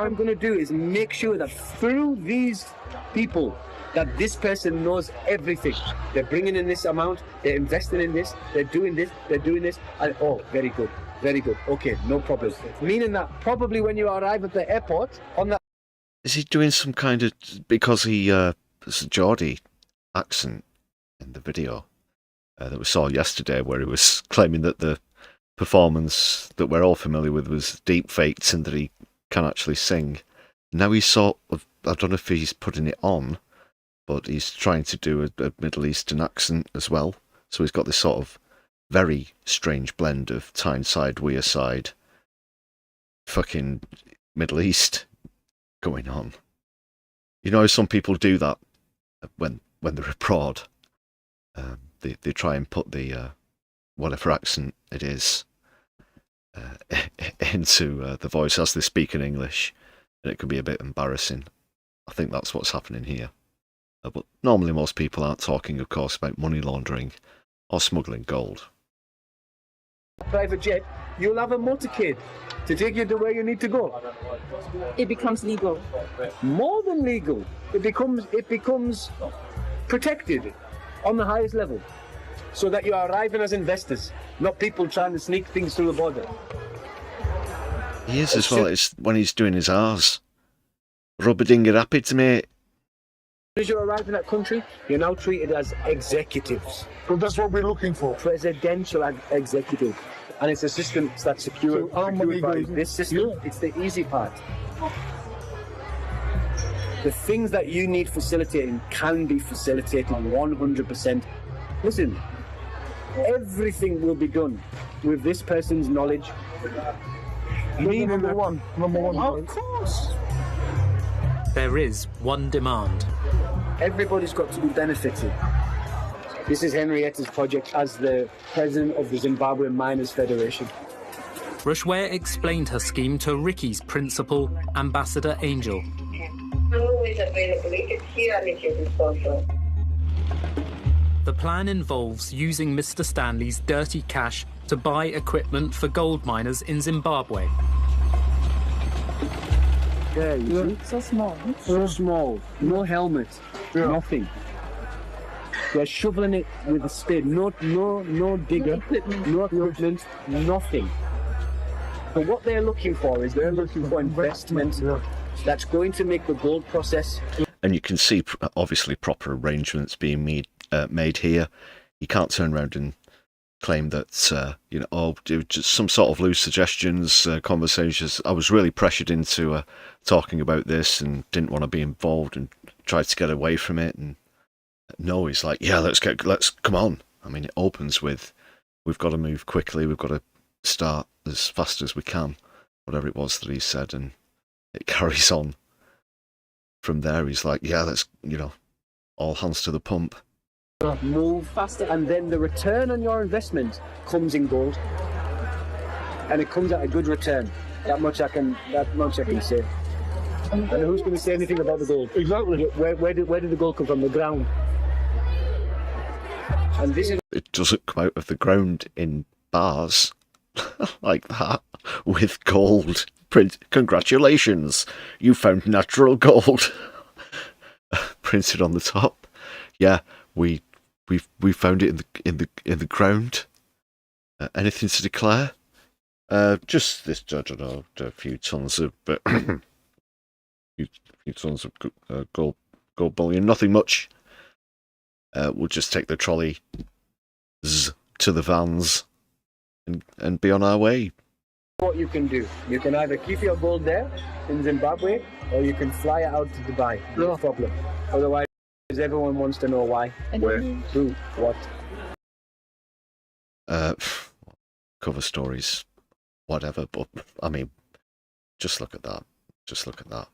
I'm going to do is make sure that through these people, that this person knows everything. They're bringing in this amount, they're investing in this, they're doing this, and very good, very good. Okay, no problem. Meaning that probably when you arrive at the airport on that. Is he doing some kind of, because there's a Geordie accent in the video that we saw yesterday, where he was claiming that the performance that we're all familiar with was deep faked and that he can actually sing. Now he's sort of, I don't know if he's putting it on, but he's trying to do a Middle Eastern accent as well. So he's got this sort of very strange blend of Tyneside, Wearside, fucking Middle East going on. You know, some people do that when they're abroad. They try and put the whatever accent it is into the voice as they speak in English, and it can be a bit embarrassing. I think that's what's happening here. But normally most people aren't talking, of course, about money laundering or smuggling gold. Private jet, you'll have a motorcade to take you to where you need to go. It becomes legal. More than legal. It becomes protected on the highest level, so that you are arriving as investors, not people trying to sneak things through the border. He is as well. It's when he's doing his R's. Rubber-dinger rapids, mate. As you arrive in that country, you're now treated as executives. Well, that's what we're looking for. Presidential executive. And it's a system that's secure. This system, it's the easy part. The things that you need facilitating can be facilitated 100%. Listen, everything will be done with this person's knowledge. Number one. Of course. There is one demand. Everybody's got to be benefited. This is Henrietta's project as the president of the Zimbabwe Miners Federation. Rushware explained her scheme to Ricky's principal, Ambassador Angel. The plan involves using Mr. Stanley's dirty cash to buy equipment for gold miners in Zimbabwe. Yeah, you see? So small. So small. No helmet. Nothing. They're shoveling it with a spade. No digger. No equipment. Nothing. But what they're looking for is they're looking for investment that's going to make the gold process. And you can see, obviously, proper arrangements being made here. You can't turn around and claim that, just some sort of loose suggestions, conversations. I was really pressured into talking about this and didn't want to be involved and tried to get away from it. And no, he's like, yeah, let's come on. I mean, it opens with, we've got to move quickly. We've got to start as fast as we can, whatever it was that he said. And it carries on. From there, he's like, yeah, let's, all hands to the pump. Move faster, and then the return on your investment comes in gold, and it comes at a good return. That much I can say. And who's going to say anything about the gold? Exactly. Where did the gold come from? The ground. And this is. It doesn't come out of the ground in bars like that with gold. Congratulations, you found natural gold. Printed on the top. Yeah, we found it in the ground. Anything to declare? Just this, I don't know, a few tons of few tons of gold bullion. Nothing much. We'll just take the trolley to the vans and be on our way. What you can do, you can either keep your gold there in Zimbabwe, or you can fly it out to Dubai. No problem. Otherwise, Because everyone wants to know why, where, who, what. Cover stories, whatever, but I mean, just look at that. Just look at that.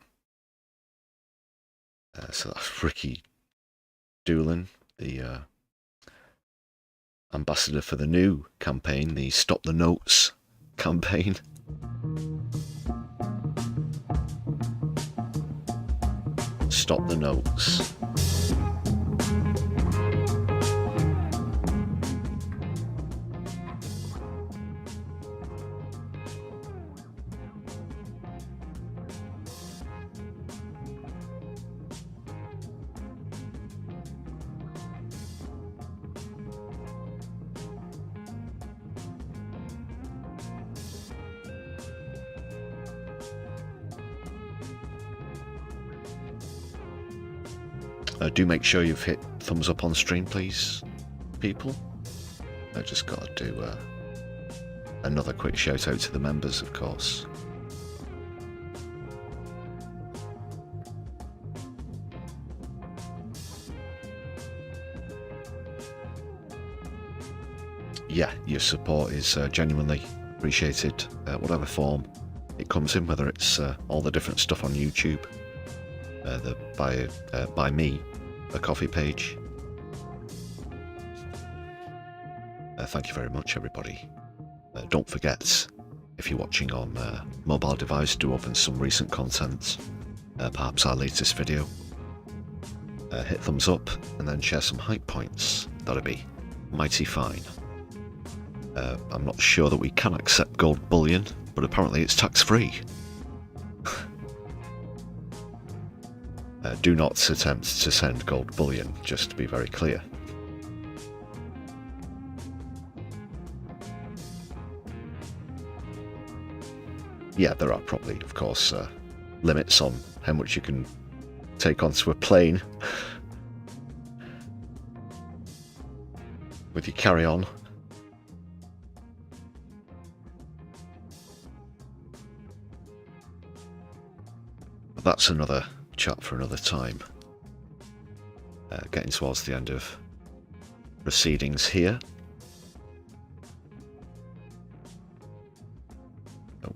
So that's Ricky Doolan, the ambassador for the new campaign, the Stop the Notes campaign. Stop the Notes. Do make sure you've hit thumbs up on stream, please, people. I just got to do another quick shout out to the members, of course. Yeah, your support is genuinely appreciated, whatever form it comes in, whether it's all the different stuff on YouTube, the by me, a coffee page. Thank you very much, everybody. Don't forget, if you're watching on mobile device, do open some recent content, perhaps our latest video. Hit thumbs up and then share some hype points. That'd be mighty fine. I'm not sure that we can accept gold bullion, but apparently it's tax-free. Do not attempt to send gold bullion, just to be very clear. Yeah, there are probably, of course, limits on how much you can take onto a plane with your carry-on. But that's another chat for another time. Getting towards the end of proceedings here.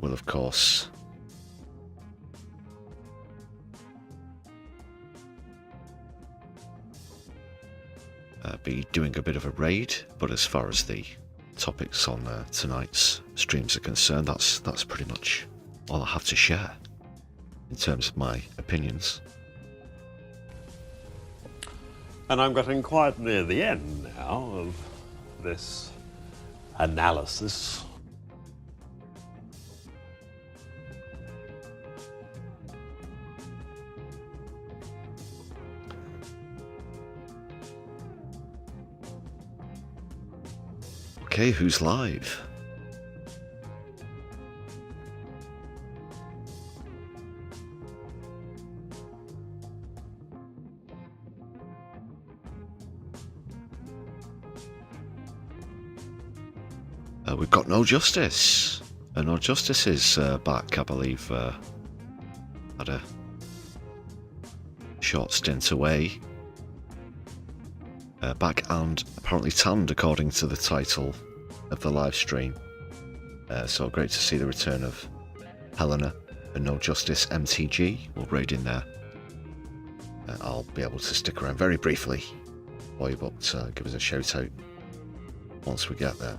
We'll of course be doing a bit of a raid, but as far as the topics on tonight's streams are concerned, that's pretty much all I have to share in terms of my opinions. And I'm getting quite near the end now of this analysis. Okay, who's live? We've got No Justice. No Justice is back, I believe. Had a short stint away. Back and apparently tanned, according to the title of the live stream. So great to see the return of Helena and No Justice MTG. We'll raid in there. I'll be able to stick around very briefly for you, but give us a shout out once we get there.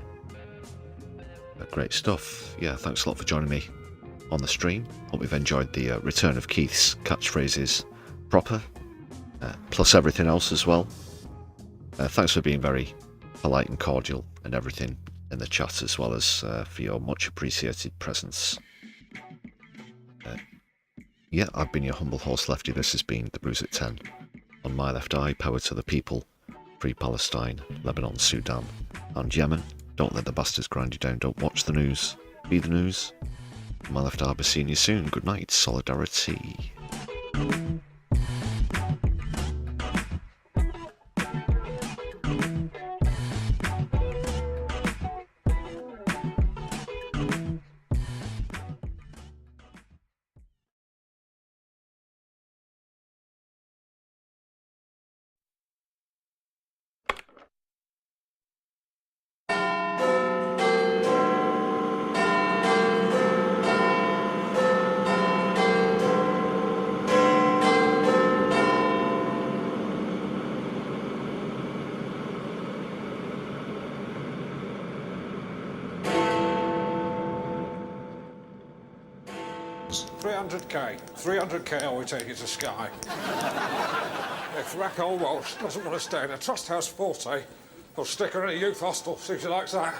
Great stuff. Yeah, thanks a lot for joining me on the stream. Hope you've enjoyed the return of Keith's catchphrases proper, plus everything else as well. Thanks for being very polite and cordial and everything in the chat, as well as for your much appreciated presence. Yeah, I've been your humble host, Lefty. This has been the Brews at 10. On my left eye, power to the people. Free Palestine, Lebanon, Sudan and Yemen. Don't let the bastards grind you down. Don't watch the news. Be the news. On my left eye, I'll be seeing you soon. Good night. Solidarity. Brews. 300k. 300k, or we take it to Sky. If Raquel Walsh doesn't want to stay in a Trust House Forte, he'll stick her in a youth hostel, see if she likes that.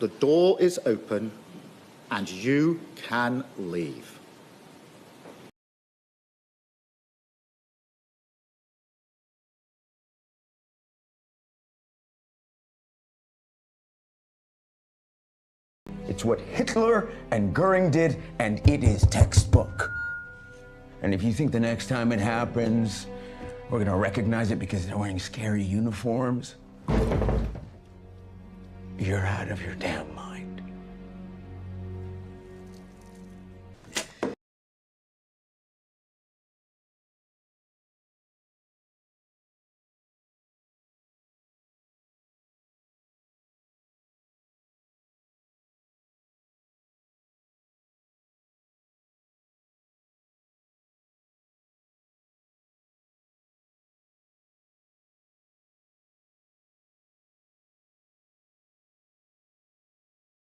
The door is open and you can leave. It's what Hitler and Goering did, and it is textbook. And if you think the next time it happens, we're gonna recognize it because they're wearing scary uniforms, you're out of your damn mind.